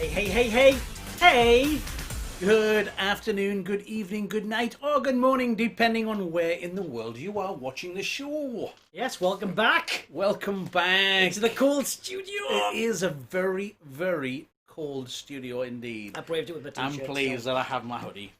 Hey, hey, hey, hey, hey! Good afternoon, good evening, good night, or good morning, depending on where in the world you are watching the show. Yes, welcome back Welcome back to the cold studio. It is a very, very cold studio indeed. I braved it with my t-shirt. I'm pleased that I have my hoodie.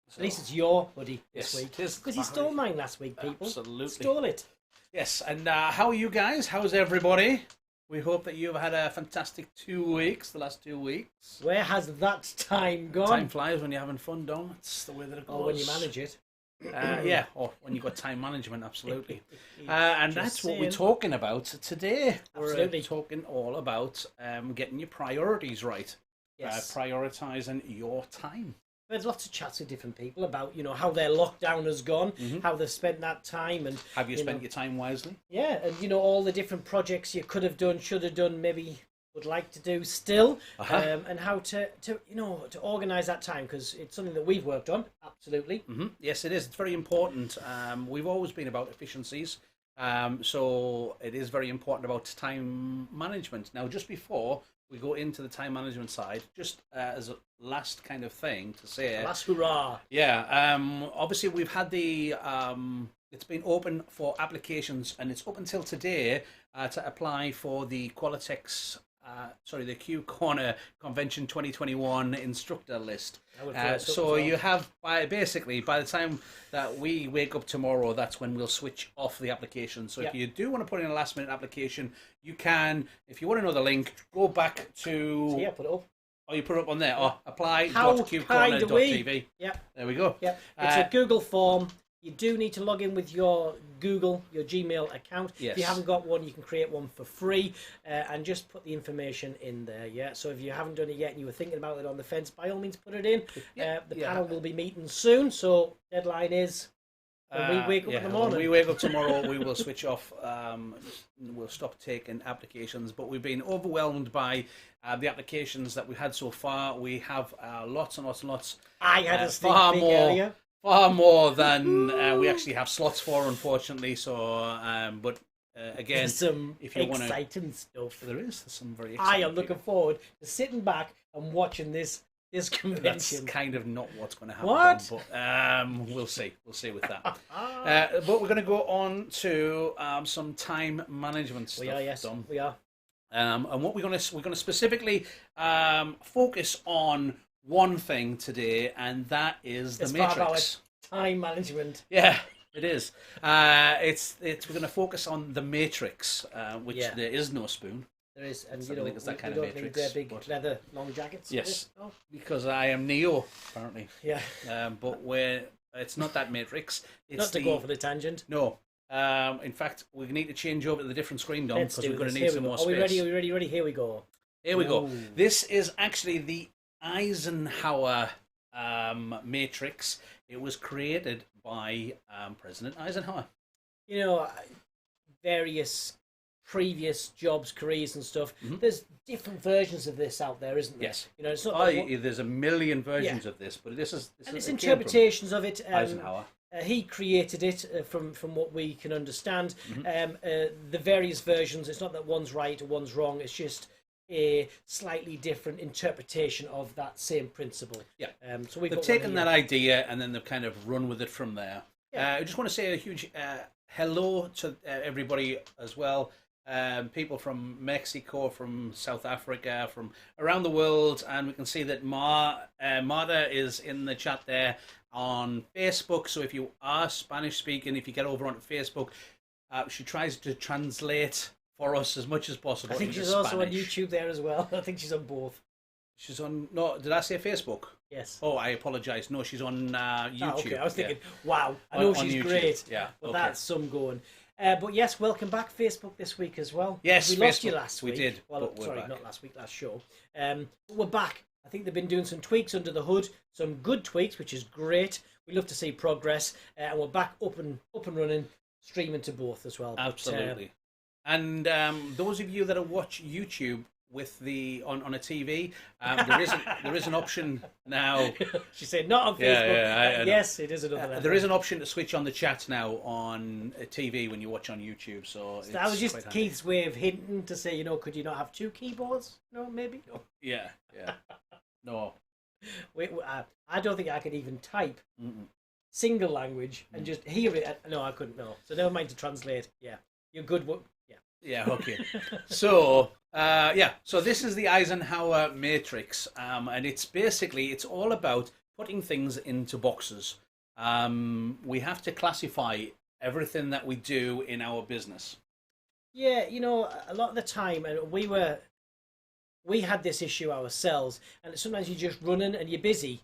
So. At least it's your hoodie this Yes, week. it is Because you stole mine last week, people. Absolutely. Stole it. Yes, and how are you guys? How's everybody? We hope that you've had a fantastic 2 weeks, the last 2 weeks. Where has that time gone? Time flies when you're having fun, Dom. It's the way that it goes. Or when you manage it. Yeah, or when you've got time management, absolutely. And that's what we're talking about today. Absolutely. We're talking all about getting your priorities right. Yes. Prioritising your time. There's lots of chats with different people about, how their lockdown has gone, how they've spent that time. And have you spent your time wisely? Yeah, and, all the different projects you could have done, should have done, maybe would like to do still, and how to organise that time, because it's something that we've worked on, absolutely. Yes, it is. It's very important. We've always been about efficiencies, so it is very important about time management. Now, just before we go into the time management side, just as a last kind of thing to say... Last hurrah! Yeah, obviously we've had the... it's been open for applications, and it's up until today to apply for the Qualitex... the Q Corner Convention 2021 instructor list. So you have, by the time that we wake up tomorrow, that's when we'll switch off the application. So if you do want to put in a last minute application, you can. If you want to know the link, go back to... So put it up. Oh, you put it up on there. Oh, apply.qcorner.tv. Yep. There we go. Yep. It's a Google form. You do need to log in with your Gmail account. Yes. If you haven't got one, you can create one for free and just put the information in there. Yeah. So if you haven't done it yet and you were thinking about it on the fence, by all means put it in. The panel will be meeting soon. So deadline is when we wake up in the morning. When we wake up tomorrow, we will switch off. We'll stop taking applications. But we've been overwhelmed by the applications that we've had so far. We have lots and lots and lots. I had a sneak peek earlier. Far more than we actually have slots for, unfortunately. So, again, there's some if you exciting stuff. There's some very exciting. I am looking forward to sitting back and watching this convention. That's kind of not what's going to happen. What? But we'll see. We'll see with that. But we're going to go on to some time management stuff. We are, yes. Dom. We are. And what we're going to specifically focus on one thing today, and that is the Matrix. Time management. Yeah, it is. We're going to focus on the Matrix, which there is no spoon. There is, and I think it's that kind of Matrix. Need big leather long jackets. Yes, because I am Neo apparently. Yeah. But it's not that Matrix. It's not to go for the tangent. No. In fact, we need to change over to the different screen, Dom, because we're going to need some more space. Are we ready? Are we ready? Ready? Here we go. Here we go. This is actually the Eisenhower Matrix. It was created by President Eisenhower. Various previous jobs, careers, and stuff. There's different versions of this out there, isn't there? Yes. It's not. There's a million versions of this, but this is interpretations of it. Eisenhower. He created it from what we can understand. The various versions. It's not that one's right or one's wrong. It's just a slightly different interpretation of that same principle. Yeah. So they've taken that idea and then they've kind of run with it from there. Yeah. I just want to say a huge hello to everybody as well. People from Mexico, from South Africa, from around the world, and we can see that Marta is in the chat there on Facebook. So if you are Spanish speaking, if you get over onto Facebook, she tries to translate for us as much as possible. I think she's also on YouTube there as well. I think she's on both. She's on... No, did I say Facebook? Yes. Oh, I apologise. No, she's on YouTube. Oh, okay. I was thinking, wow, I know she's great. Yeah. But that's some going. But yes, welcome back, Facebook, this week as well. Yes, we lost you last week. We did. Well, sorry, not last week, last show. But we're back. I think they've been doing some tweaks under the hood, some good tweaks, which is great. We love to see progress, and we're back up and running, streaming to both as well. Absolutely. And those of you that watch YouTube with on a TV, there is an option now. She said not on Facebook. Yes, it is another. There is an option to switch on the chat now on a TV when you watch on YouTube. So that was just Keith's way of hinting to say, could you not have two keyboards? No, maybe. No. Yeah. No. I don't think I could even type single language and just hear it. No, I couldn't. No, so never mind to translate. Yeah, you're good. Yeah. Yeah. Okay. So so this is the Eisenhower Matrix, and it's all about putting things into boxes. We have to classify everything that we do in our business. Yeah, a lot of the time, and we had this issue ourselves, and sometimes you're just running and you're busy,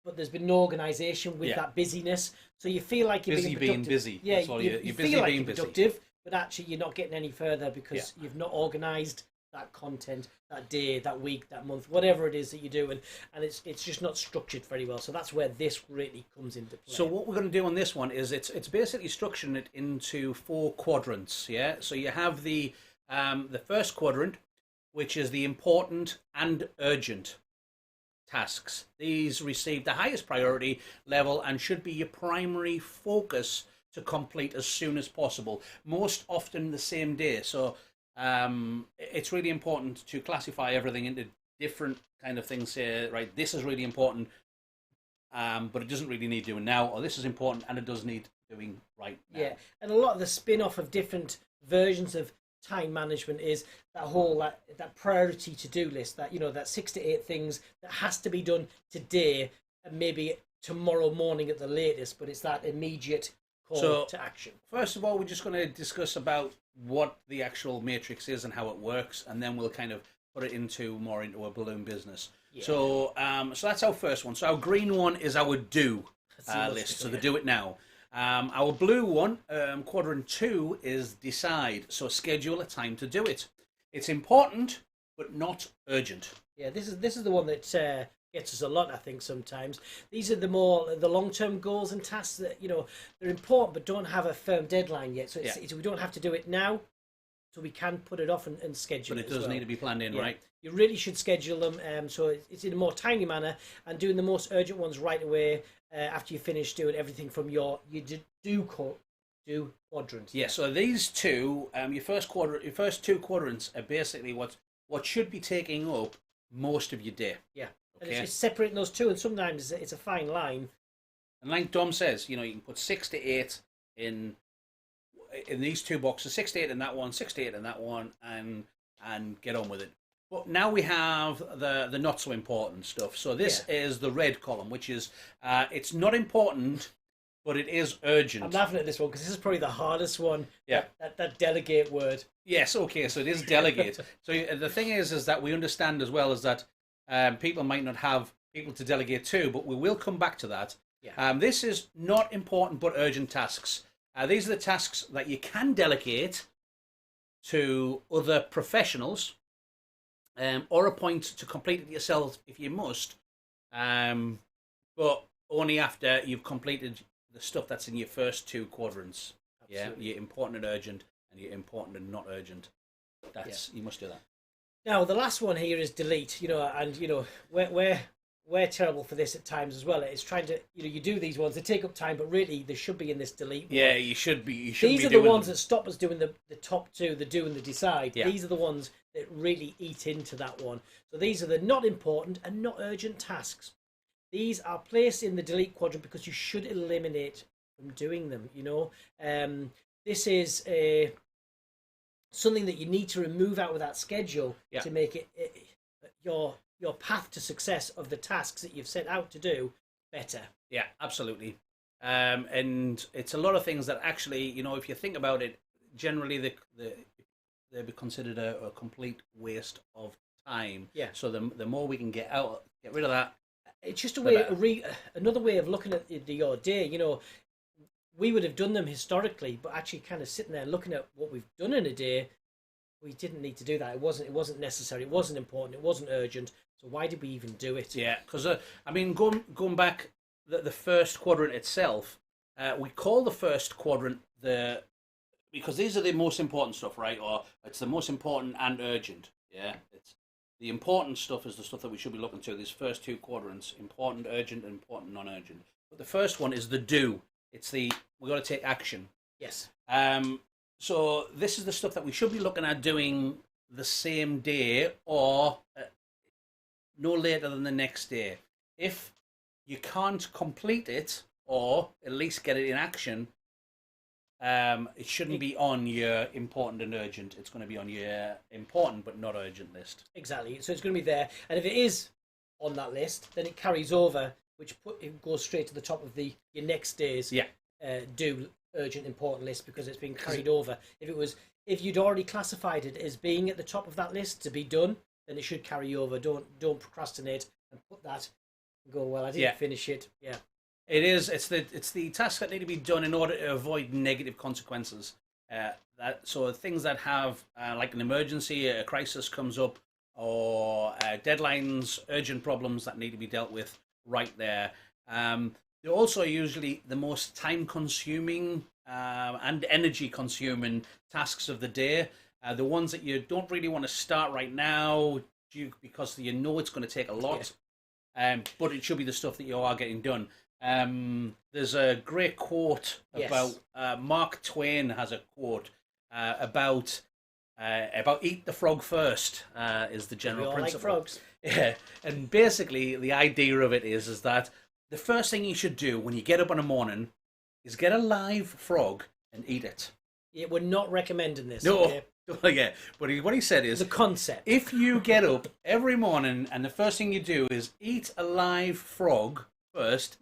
but there's been no organisation with that busyness, so you feel like you're being busy. Yeah, you're you busy feel like being you're busy. productive, but actually you're not getting any further because you've not organised that content, that day, that week, that month, whatever it is that you do, and it's just not structured very well. So that's where this really comes into play. So what we're going to do on this one is it's basically structuring it into 4 quadrants. Yeah. So you have the first quadrant, which is the important and urgent tasks. These receive the highest priority level and should be your primary focus to complete as soon as possible, most often the same day. So it's really important to classify everything into different kind of things. Say, right, this is really important, but it doesn't really need doing now, or this is important and it does need doing right now. Yeah, and a lot of the spin-off of different versions of time management is that whole that priority to-do list, that that 6 to 8 things that has to be done today and maybe tomorrow morning at the latest, but it's that immediate call to action. First of all, we're just going to discuss about what the actual matrix is and how it works, and then we'll kind of put it into a balloon business. Yeah. So that's our first one. So our green one is our do list, so the do it now. Our blue one, quadrant 2, is decide. So schedule a time to do it. It's important, but not urgent. Yeah, this is the one that gets us a lot, I think, sometimes. These are the long-term goals and tasks that, they're important, but don't have a firm deadline yet. So we don't have to do it now, so we can put it off and schedule it. But it does need to be planned in, right? You really should schedule them so it's in a more timely manner, and doing the most urgent ones right away after you finish doing everything from your do quadrants. Yeah, so these two, your first 2 quadrants are basically what should be taking up most of your day. Yeah, okay. And it's separating those two, and sometimes it's a fine line. And like Dom says, you can put 6 to 8 in these 2 boxes, 6 to 8 in that one, 6 to 8 in that one, and get on with it. But now we have the not so important stuff. So this is the red column, which is it's not important, but it is urgent. I'm laughing at this one because this is probably the hardest one. Yeah, that delegate word. Yes, okay, so it is delegate. So the thing is that we understand as well is that people might not have people to delegate to, but we will come back to that. Yeah. This is not important but urgent tasks. These are the tasks that you can delegate to other professionals, or appoint to complete it yourself if you must, but only after you've completed the stuff that's in your first 2 quadrants. Absolutely. Yeah, you're important and urgent, and you're important and not urgent. You must do that. Now the last one here is delete. And we're terrible for this at times as well. It's trying to you do these ones, they take up time, but really they should be in this delete one. Yeah, you should be. These are the ones that stop us doing the top 2, the do and the decide. Yeah. These are the ones that really eat into that one. So these are the not important and not urgent tasks. These are placed in the delete quadrant because you should eliminate from doing them. This is something that you need to remove out of that schedule to make it your path to success of the tasks that you've set out to do better. Yeah, absolutely. And it's a lot of things that actually, if you think about it, generally they'd be considered a complete waste of time. Yeah. So the more we can get rid of that. It's just another way of looking at your day. We would have done them historically, but actually kind of sitting there looking at what we've done in a day, we didn't need to do that. It wasn't necessary. It wasn't important. It wasn't urgent. So why did we even do it? Yeah, because going back, the first quadrant itself, we call the first quadrant because these are the most important stuff, right? Or it's the most important and urgent. Yeah, it's the important stuff is the stuff that we should be looking to. These first 2 quadrants: important, urgent, and important, non-urgent. But the first one is the do. It's we got to take action. Yes. So this is the stuff that we should be looking at doing the same day or no later than the next day. if you can't complete it or at least get it in action, it shouldn't be on your important and urgent. It's going to be on your important but not urgent list. Exactly. So it's going to be there, and if it is on that list, then it carries over, it goes straight to the top of your next day's do urgent important list, because it's been carried over. If you'd already classified it as being at the top of that list to be done, then it should carry over. Don't procrastinate and put that and go, well, I didn't finish it. Yeah. It is. It's the tasks that need to be done in order to avoid negative consequences. So things that have like an emergency, a crisis comes up, or deadlines, urgent problems that need to be dealt with right there. They're also usually the most time-consuming and energy-consuming tasks of the day. The ones that you don't really want to start right now because you know it's going to take a lot, but it should be the stuff that you are getting done. There's a great quote about Mark Twain has a quote about eat the frog first, is the general principle. Like frogs. Yeah, and basically the idea of it is that the first thing you should do when you get up in the morning is get a live frog and eat it. Yeah, we're not recommending this. No. Okay? Yeah, but what he said is the concept. If you get up every morning and the first thing you do is eat a live frog first,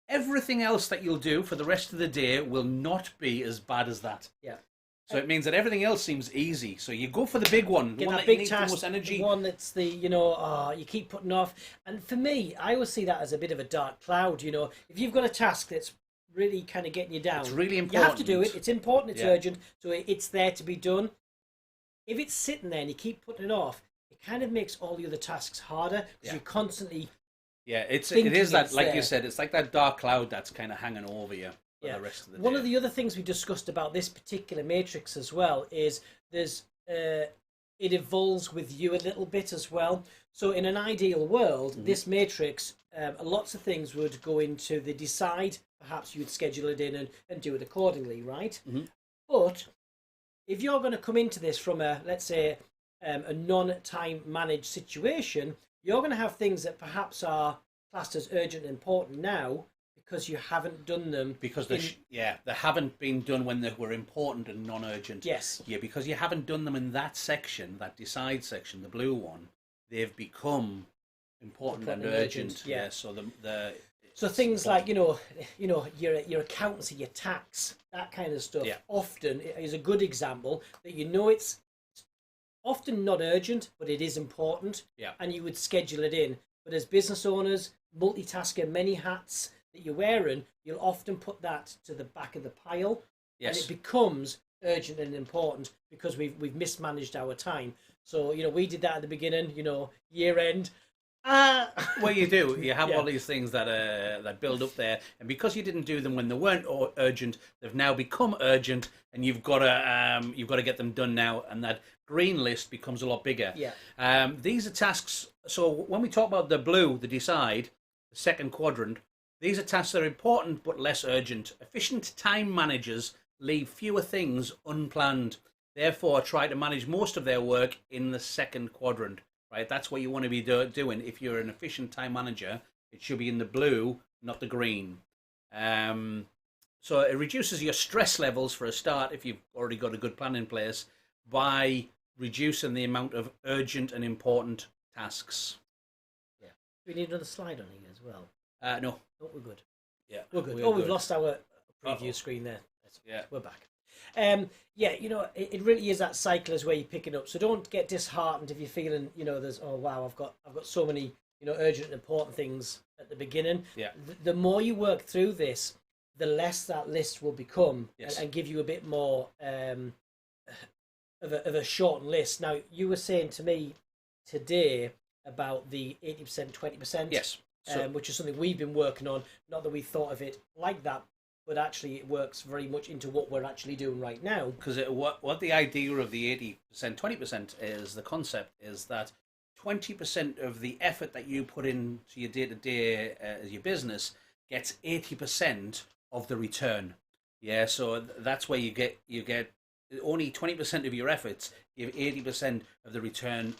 everything else that you'll do for the rest of the day will not be as bad as that. Yeah. So it means that everything else seems easy. So you go for the big one, the one that big needs task, the most energy. The one that's you keep putting off. And for me, I always see that as a bit of a dark cloud. If you've got a task that's really kind of getting you down, it's really important. You have to do it. It's important. It's urgent. So it's there to be done. If it's sitting there and you keep putting it off, it kind of makes all the other tasks harder because you're constantly. Yeah, it is that, like you said, it's like that dark cloud that's kind of hanging over you for the rest of the day. One of the other things we discussed about this particular matrix as well is it evolves with you a little bit as well. So in an ideal world, this matrix, lots of things would go into the decide. Perhaps you would schedule it in and do it accordingly, right? Mm-hmm. But if you're going to come into this from let's say, a non-time managed situation, you're going to have things that perhaps are classed as urgent and important now because you haven't done them. Because they haven't been done when they were important and non-urgent. Yes. Yeah, because you haven't done them in that section, that decide section, the blue one. They've become important and urgent. Yeah. So things like your accountancy, your tax, that kind of stuff. Often is a good example that it's often not urgent, but it is important. Yeah. And you would schedule it in. But as business owners, multitasking, many hats that you're wearing, you'll often put that to the back of the pile. Yes. And it becomes urgent and important because we've mismanaged our time. So, we did that at the beginning, year end. Well, you do. You have all these things that build up there, and because you didn't do them when they weren't urgent, they've now become urgent, and you've got to get them done now, and that green list becomes a lot bigger. Yeah. These are tasks. So when we talk about the blue, the decide, the second quadrant, these are tasks that are important but less urgent. Efficient time managers leave fewer things unplanned. Therefore, try to manage most of their work in the second quadrant. Right, that's what you want to be doing. If you're an efficient time manager, it should be in the blue, not the green. So it reduces your stress levels for a start if you've already got a good plan in place by reducing the amount of urgent and important tasks. Yeah. We need another slide on here as well. No. Oh, we're good. Yeah. We're good. We've lost our preview screen there. We're back. It really is that cycle as where you're picking up. So don't get disheartened if you're feeling, there's, oh wow, I've got so many, urgent and important things at the beginning. Yeah. The more you work through this, the less that list will become, and give you a bit more of a shortened list. Now, you were saying to me today about the 80%, 20%. Yes. Which is something we've been working on. Not that we thought of it like that, but actually it works very much into what we're actually doing right now. Because what the idea of the 80%, 20% is, the concept is that 20% of the effort that you put into your day-to-day as your business gets 80% of the return. Yeah, so that's where you get only 20% of your efforts give 80% of the return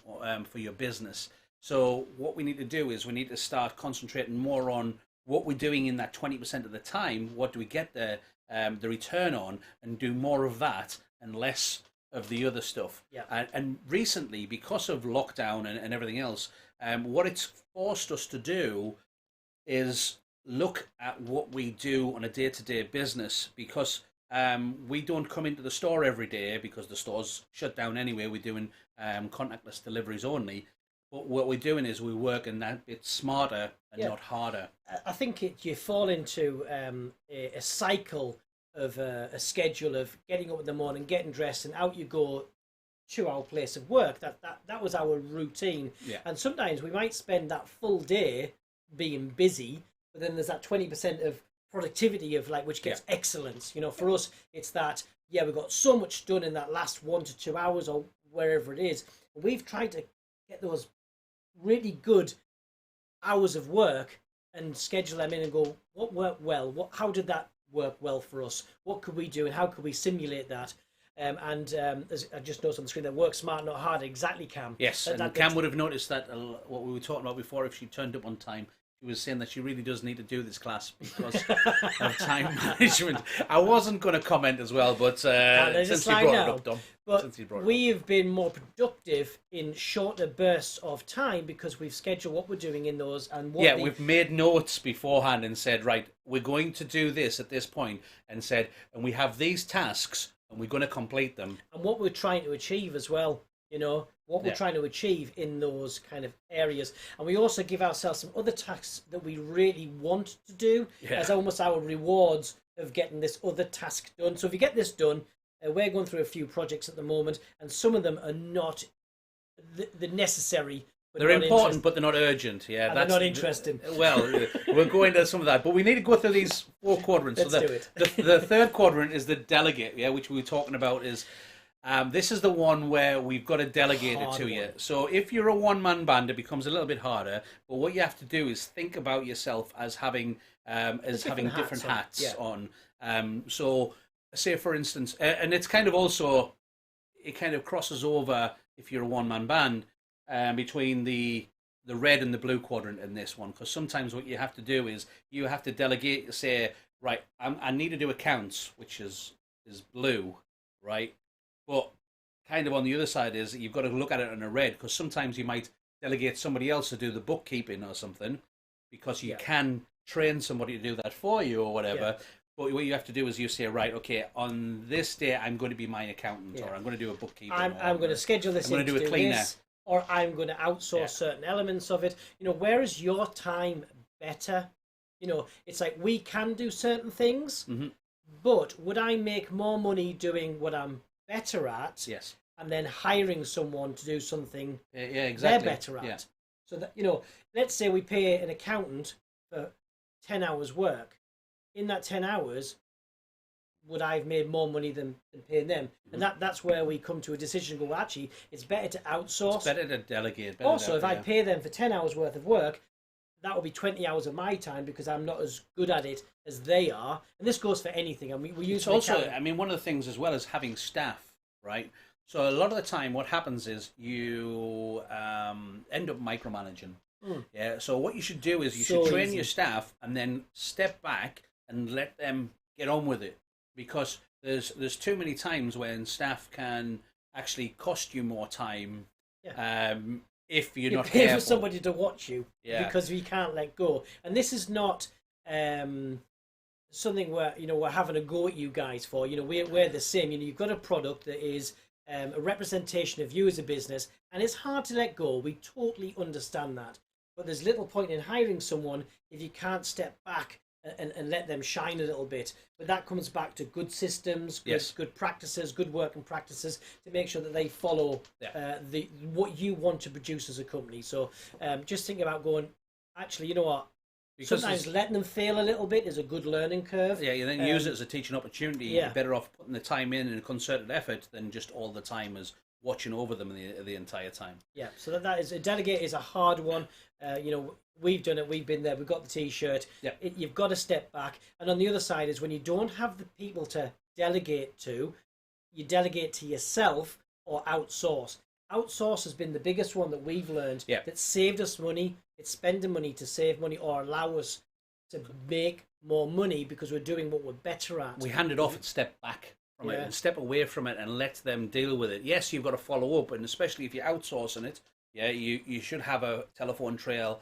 for your business. So what we need to do is we need to start concentrating more on what we're doing in that 20% of the time. What do we get the return on, and do more of that and less of the other stuff. Yeah. And recently, because of lockdown and everything else, what it's forced us to do is look at what we do on a day-to-day business, because we don't come into the store every day because the store's shut down anyway. We're doing contactless deliveries only. But what we're doing is we're working that bit smarter and not harder. I think you fall into a cycle of a schedule of getting up in the morning, getting dressed, and out you go to our place of work. That was our routine. Yeah. And sometimes we might spend that full day being busy, but then there's that 20% of productivity of which gets excellence. For us, it's that we've got so much done in that last 1 to 2 hours or wherever it is. We've tried to get those really good hours of work and schedule them in and go, what worked well? How did that work well for us? What could we do, and how could we simulate that? As I just noticed on the screen, that work smart, not hard. Exactly, Cam. Yes, and Cam would have noticed that what we were talking about before. If she turned up on time, she was saying that she really does need to do this class because of time management. I wasn't going to comment as well, but since you brought it up, Dom. But we have been more productive in shorter bursts of time because we've scheduled what we're doing in those. And we've made notes beforehand and said, right, we're going to do this at this point, and we have these tasks and we're going to complete them. And what we're trying to achieve as well, what we're trying to achieve in those kind of areas. And we also give ourselves some other tasks that we really want to do as almost our rewards of getting this other task done. So if you get this done, we're going through a few projects at the moment, and some of them are not the necessary. They're important, but they're not urgent. Yeah, they're not interesting. Well, we'll go into some of that, but we need to go through these 4 quadrants. Let's do it. The third quadrant is the delegate, which we were talking about. Is this is the one where we've got to delegate it to you. So if you're a one-man band, it becomes a little bit harder. But what you have to do is think about yourself as having different hats on. So say, for instance, and it's kind of also, it kind of crosses over if you're a one-man band between the red and the blue quadrant in this one, because sometimes what you have to do is you have to delegate, say, right, I need to do accounts, which is blue, right? But kind of on the other side is you've got to look at it in a red, because sometimes you might delegate somebody else to do the bookkeeping or something, because you can train somebody to do that for you or whatever. But what you have to do is you say, right, okay, on this day I'm going to be my accountant, or I'm going to do a bookkeeping. I'm going to schedule this. I'm going to do a cleaner, or I'm going to outsource certain elements of it. Where is your time better? It's like we can do certain things, but would I make more money doing what I'm better at? Yes. And then hiring someone to do something exactly. they're better at. So that let's say we pay an accountant for 10 hours work. In that 10 hours, would I have made more money than paying them? And that's where we come to a decision and go, well, actually, it's better to outsource. It's better to delegate. If I pay them for 10 hours worth of work, that will be 20 hours of my time because I'm not as good at it as they are. And this goes for anything. And we use also, one of the things as well is having staff, right? So a lot of the time what happens is you end up micromanaging. Yeah. So what you should do is you should train your staff and then step back and let them get on with it, because there's too many times when staff can actually cost you more time if you're not pay careful. For somebody to watch you because we can't let go. And this is not something where we're having a go at you guys for. We're the same. You've got a product that is a representation of you as a business, and it's hard to let go. We totally understand that, but there's little point in hiring someone if you can't step back and let them shine a little bit. But that comes back to good systems, good practices, good working practices to make sure that they follow what you want to produce as a company. So just think about going, actually, you know what? Because sometimes letting them fail a little bit is a good learning curve. Yeah, you then use it as a teaching opportunity. You're better off putting the time in a concerted effort than just all the time as watching over them the entire time. Yeah, so that is, a delegate is a hard one. We've done it, we've been there, we've got the t-shirt. You've got to step back. And on the other side is when you don't have the people to delegate to, you delegate to yourself or outsource. outsource has been the biggest one that we've learned that saved us money. It's spending money to save money or allow us to make more money because we're doing what we're better at. We hand it off and step back from it and step away from it and let them deal with it. Yes, you've got to follow up, and especially if you're outsourcing it, you should have a telephone trail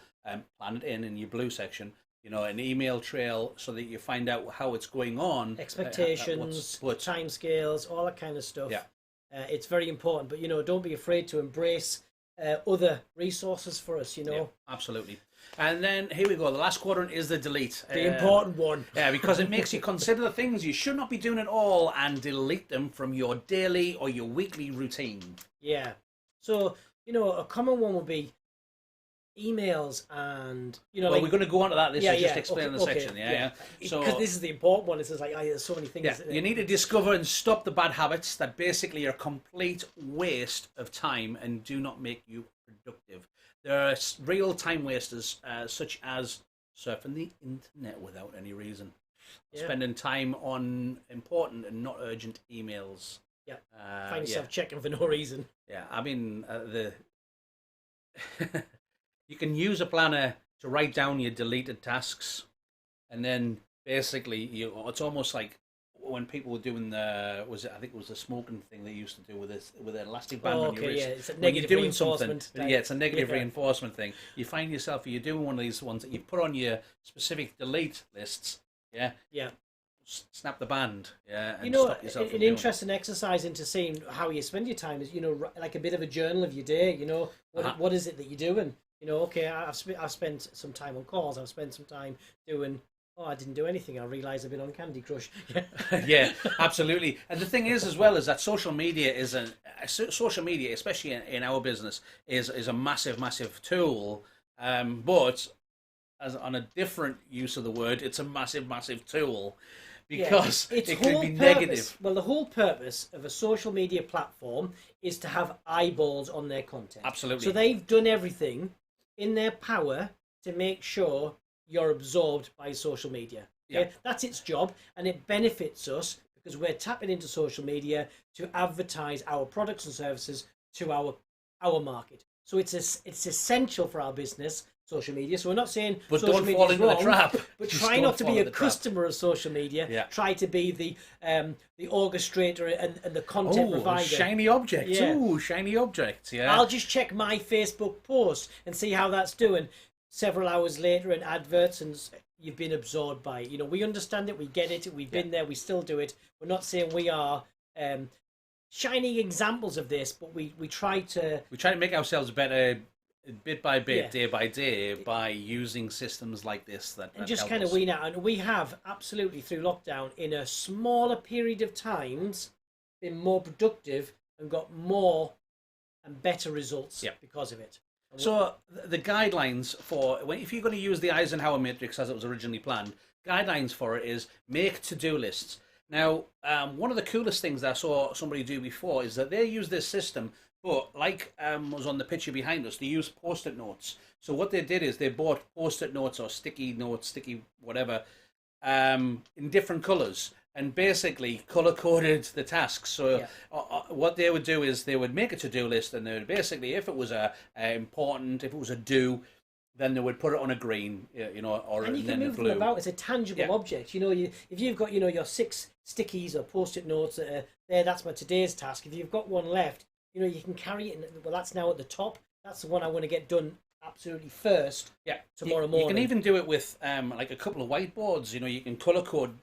planned in your blue section, an email trail so that you find out how it's going on. Expectations, timescales, all that kind of stuff. Yeah. It's very important, but don't be afraid to embrace other resources for us. Yeah, absolutely. And then here we go. The last quadrant is the delete. The important one. Yeah, because it makes you consider the things you should not be doing at all and delete them from your daily or your weekly routine. Yeah. So a common one would be emails and well, we're going to go on to that. This is just explaining the section. So because this is the important one. It's just like there's so many things. Yeah, you need to discover and stop the bad habits that basically are a complete waste of time and do not make you productive. There are real time wasters, such as surfing the internet without any reason, spending time on important and not urgent emails. Yeah, find yourself checking for no reason. Yeah, I mean you can use a planner to write down your deleted tasks, and then basically it's almost like when people were doing I think it was the smoking thing they used to do with an elastic band on your wrist. Yeah, it's a negative reinforcement. It's a negative reinforcement thing. You find yourself, you're doing one of these ones that you put on your specific delete lists. Yeah. Snap the band. Yeah. And stop yourself an interesting exercise into seeing how you spend your time is like a bit of a journal of your day. What is it that you're doing? I've spent some time on calls. I've spent some time doing. Oh, I didn't do anything. I realised I've been on Candy Crush. Yeah, absolutely. And the thing is, as well, is that social media, especially in our business, is a massive, massive tool. But as on a different use of the word, it's a massive, massive tool because it could be negative. Well, the whole purpose of a social media platform is to have eyeballs on their content. Absolutely. So they've done everything in their power to make sure you're absorbed by social media. Okay? That's its job, and it benefits us because we're tapping into social media to advertise our products and services to our market. So it's essential for our business, social media. So we're not saying but social don't fall into wrong, the trap. But try not to be a customer of social media. Yeah. Try to be the orchestrator and the content provider. Shiny object. Yeah. Ooh, shiny object. Yeah. I'll just check my Facebook post and see how that's doing. Several hours later, and adverts, and you've been absorbed by it. We understand it, we get it, we've been there, we still do it. We're not saying we are shining examples of this, but we try to make ourselves better bit by bit, day by day, by using systems like this that just kind of wean out. And we have absolutely through lockdown, in a smaller period of times, been more productive and got more and better results because of it. So the guidelines for if you're going to use the Eisenhower Matrix as it was originally planned, guidelines for it is make to-do lists. Now, one of the coolest things that I saw somebody do before is that they use this system, but like was on the picture behind us, they use Post-it notes. So what they did is they bought Post-it notes or sticky notes, sticky whatever, in different colours. And basically color-coded the tasks. So what they would do is they would make a to-do list, and they would basically, if it was important, if it was a do, then they would put it on a green, or and you then can move a blue. them about. It's a tangible object. If you've got your 6 stickies or Post-it notes that are there, that's my today's task. If you've got one left, you can carry it. Well, that's now at the top. That's the one I want to get done absolutely first. Yeah, tomorrow morning. You can even do it with like a couple of whiteboards. You can color code.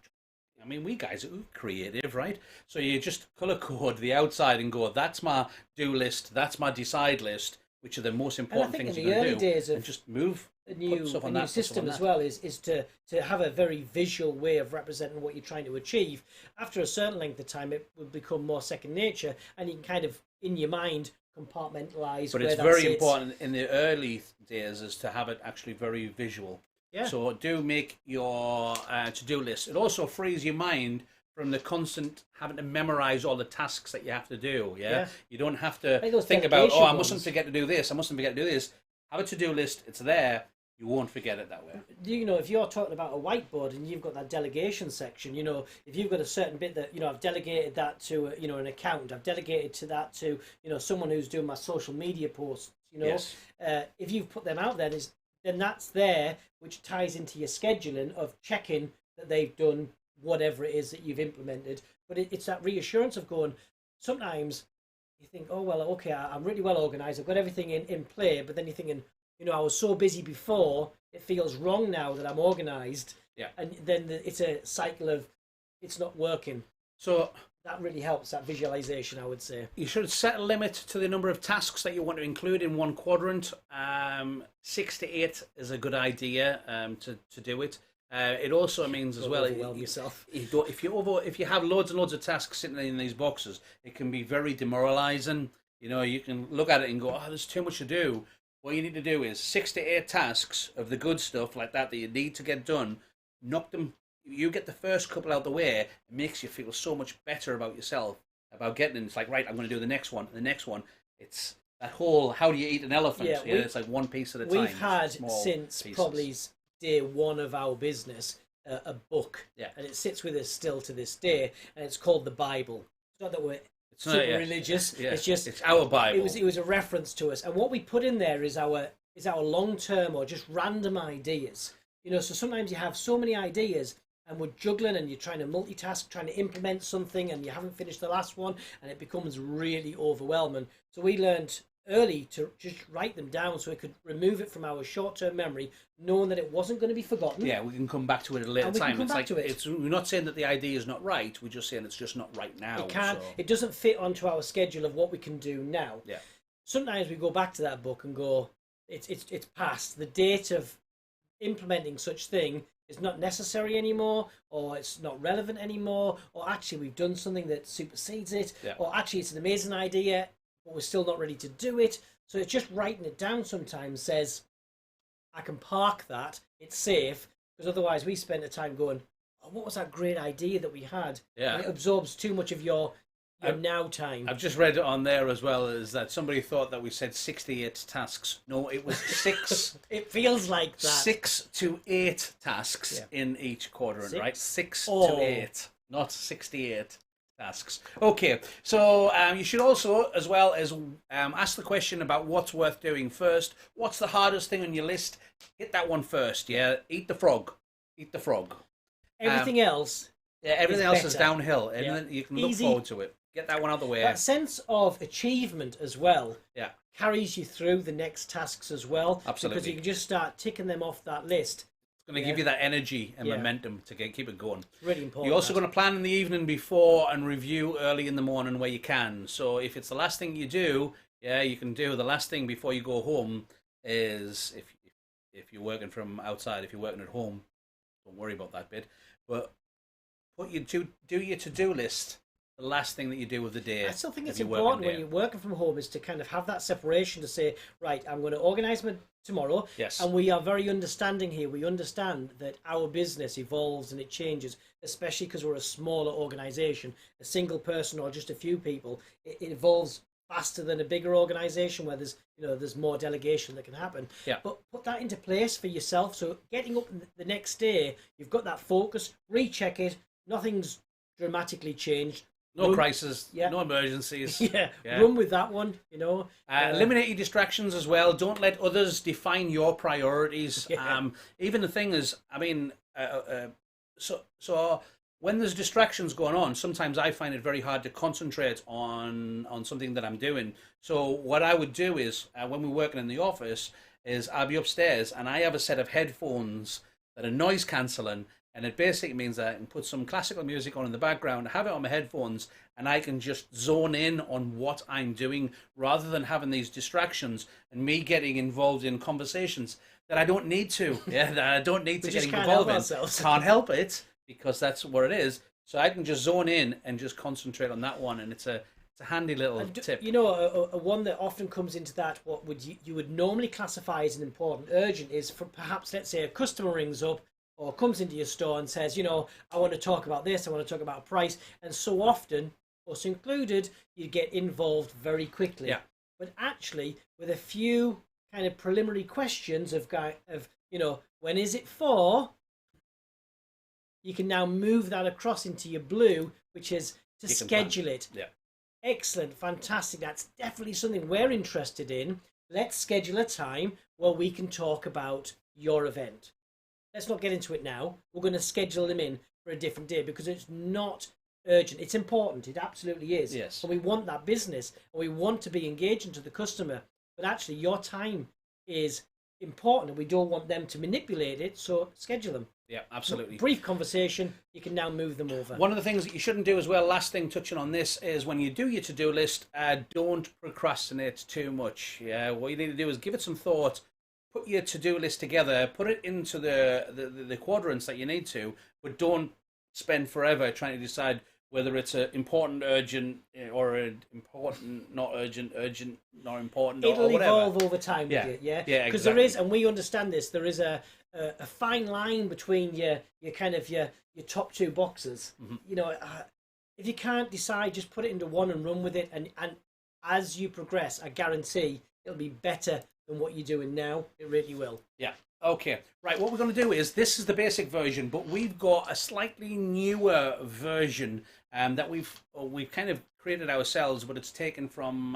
I mean, we guys are creative, right? So you just color code the outside and go, that's my do list, that's my decide list, which are the most important things you're going to do. Days of and just move a new system as well is to have a very visual way of representing what you're trying to achieve. After a certain length of time, it will become more second nature, and you can kind of, in your mind, compartmentalize. But it's very important in the early days is to have it actually very visual. Yeah. So do make your to-do list. It also frees your mind from the constant having to memorize all the tasks that you have to do. Yeah. You don't have to think about, I mustn't forget to do this. I mustn't forget to do this. Have a to-do list. It's there. You won't forget it that way. You know, if you're talking about a whiteboard and you've got that delegation section, you know, if you've got a certain bit that, you know, I've delegated that to, you know, an accountant, I've delegated to that to, you know, someone who's doing my social media posts, you know, Yes. If you've put them out there, then that's there, which ties into your scheduling of checking that they've done whatever it is that you've implemented. But it's that reassurance of going, sometimes you think, oh, well, okay, I'm really well organized, I've got everything in play, but then you're thinking, you know, I was so busy before, it feels wrong now that I'm organized. Yeah. And then it's a cycle of it's not working. So that really helps, that visualization, I would say. You should set a limit to the number of tasks that you want to include in one quadrant. 6 to 8 is a good idea to do it. It also means as well, overwhelm yourself. If you have loads and loads of tasks sitting in these boxes, it can be very demoralizing. You know, you can look at it and go, oh, there's too much to do. What you need to do is 6 to 8 tasks of the good stuff like that you need to get done. Knock them. You get the first couple out the way. It makes you feel so much better about yourself, about getting in. It's like, right, I'm going to do the next one. The next one. It's that whole how do you eat an elephant? Yeah, it's like one piece at a time. We've had since probably day one of our business a book, and it sits with us still to this day, and it's called the Bible. It's not that we're super religious. Yeah. It's just it's our Bible. It was a reference to us, and what we put in there is our long term or just random ideas. You know, so sometimes you have so many ideas, and we're juggling, and you're trying to multitask, trying to implement something, and you haven't finished the last one, and it becomes really overwhelming. So we learned early to just write them down so we could remove it from our short-term memory, knowing that it wasn't going to be forgotten. Yeah, we can come back to it at a later time. We're not saying that the idea is not right. We're just saying it's just not right now. It doesn't fit onto our schedule of what we can do now. Yeah. Sometimes we go back to that book and go, it's past. The date of implementing such thing is not necessary anymore, or it's not relevant anymore, or actually we've done something that supersedes it, or actually it's an amazing idea, but we're still not ready to do it. So it's just writing it down sometimes says, I can park that, it's safe, because otherwise we spend the time going, oh, what was that great idea that we had? Yeah. And it absorbs too much of your now time. I've just read on there as well is that somebody thought that we said 68 tasks. No, it was 6. It feels like that. 6 to 8 tasks in each quadrant, right? 6 to 8, not 68 tasks. Okay, so you should also, as well as ask the question about what's worth doing first. What's the hardest thing on your list? Hit that one first, yeah? Eat the frog. Eat the frog. Everything else everything else is downhill, and you can look forward to it. Get that one out of the way. That sense of achievement as well carries you through the next tasks as well. Absolutely. Because you can just start ticking them off that list. It's going to give you that energy and momentum to keep it going. Really important. You're also going to plan in the evening before and review early in the morning where you can. So if it's the last thing you do, you can do the last thing before you go home is if you're working from outside, if you're working at home, don't worry about that bit. But do your to-do list the last thing that you do of the day. I still think it's important when you're working from home is to kind of have that separation to say, right, I'm going to organise my tomorrow. Yes. And we are very understanding here. We understand that our business evolves and it changes, especially because we're a smaller organisation, a single person or just a few people. It evolves faster than a bigger organisation where there's more delegation that can happen. Yeah. But put that into place for yourself. So getting up the next day, you've got that focus, recheck it, nothing's dramatically changed. No crisis, no emergencies. Run with that one, eliminate your distractions as well. Don't let others define your priorities. Even the thing is, so when there's distractions going on, sometimes I find it very hard to concentrate on something that I'm doing. So what I would do is, when we're working in the office, is I'll be upstairs and I have a set of headphones that are noise cancelling. And it basically means that I can put some classical music on in the background, have it on my headphones, and I can just zone in on what I'm doing rather than having these distractions and me getting involved in conversations that I don't need to. That I don't need to get involved in. Can't help it because that's what it is. So I can just zone in and just concentrate on that one, and it's a handy little tip. A one that often comes into that, what would you would normally classify as an important urgent is for perhaps, let's say, a customer rings up or comes into your store and says, I want to talk about this, I want to talk about price. And so often, us included, you get involved very quickly. Yeah. But actually, with a few kind of preliminary questions of when is it for? You can now move that across into your blue, which is to schedule it. Yeah. Excellent, fantastic. That's definitely something we're interested in. Let's schedule a time where we can talk about your event. Let's not get into it now. We're going to schedule them in for a different day because it's not urgent. It's important. It absolutely is. Yes. And we want that business and we want to be engaging to the customer. But actually, your time is important and we don't want them to manipulate it. So schedule them. Yeah, absolutely. Brief conversation, you can now move them over. One of the things that you shouldn't do as well, last thing touching on this, is when you do your to-do list, don't procrastinate too much. Yeah, what you need to do is give it some thought, put your to-do list together, put it into the quadrants that you need to, but don't spend forever trying to decide whether it's an important, urgent, or an important, not urgent, urgent, not important, It'll or whatever. evolve over time with it, yeah? Yeah, because exactly. there is, and we understand this, there is a fine line between your top two boxes. If you can't decide, just put it into one and run with it, and as you progress, I guarantee it'll be better than what you're doing now. It really will. Yeah. Okay. Right. What we're going to do is, this is the basic version, but we've got a slightly newer version that we've kind of created ourselves, but it's taken from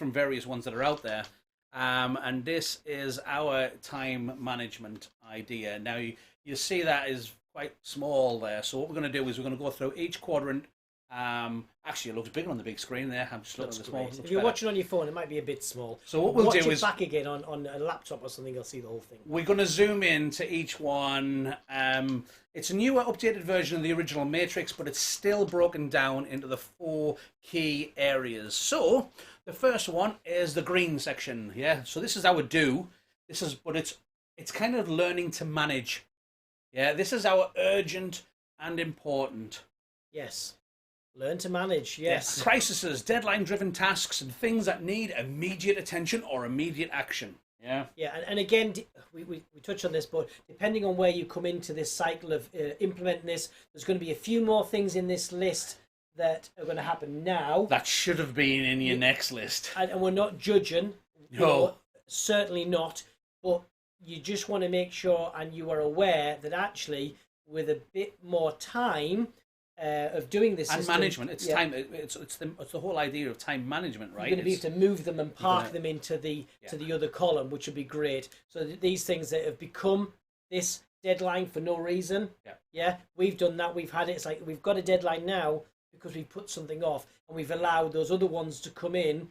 various ones that are out there. And this is our time management idea. Now you see that is quite small there. So what we're going to do is we're going to go through each quadrant. Actually, it looks bigger on the big screen there. I'm just looking at the small. If you're watching on your phone, it might be a bit small. So what we'll Watch do it is back again on a laptop or something. You'll see the whole thing. we're going to zoom in to each one. It's a newer, updated version of the original Matrix, but it's still broken down into the 4 key areas. So the first one is the green section. Yeah. So this is our do. But it's kind of learning to manage. Yeah. This is our urgent and important. Yes. Learn to manage, yes. Yeah. Crises, deadline-driven tasks, and things that need immediate attention or immediate action. Yeah. Yeah, and again, we touched on this, but depending on where you come into this cycle of implementing this, there's going to be a few more things in this list that are going to happen now. That should have been in your next list. And we're not judging. No. Certainly not. But you just want to make sure and you are aware that actually, with a bit more time, of doing this and system, management, it's time. It's the whole idea of time management, right? You're going to be able to move them and park them into the other column, which would be great. So these things that have become this deadline for no reason, we've done that. We've had it. It's like we've got a deadline now because we've put something off, and we've allowed those other ones to come in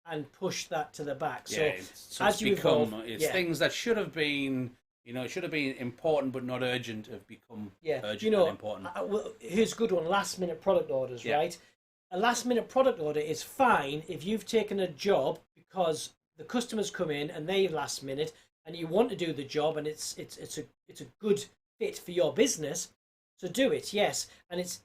and push that to the back. So as you evolve, it's things that should have been. It should have been important but not urgent have become urgent and important. Here's a good one, last-minute product orders, right? A last-minute product order is fine if you've taken a job because the customers come in and they last minute and you want to do the job and it's a good fit for your business, so do it, yes. And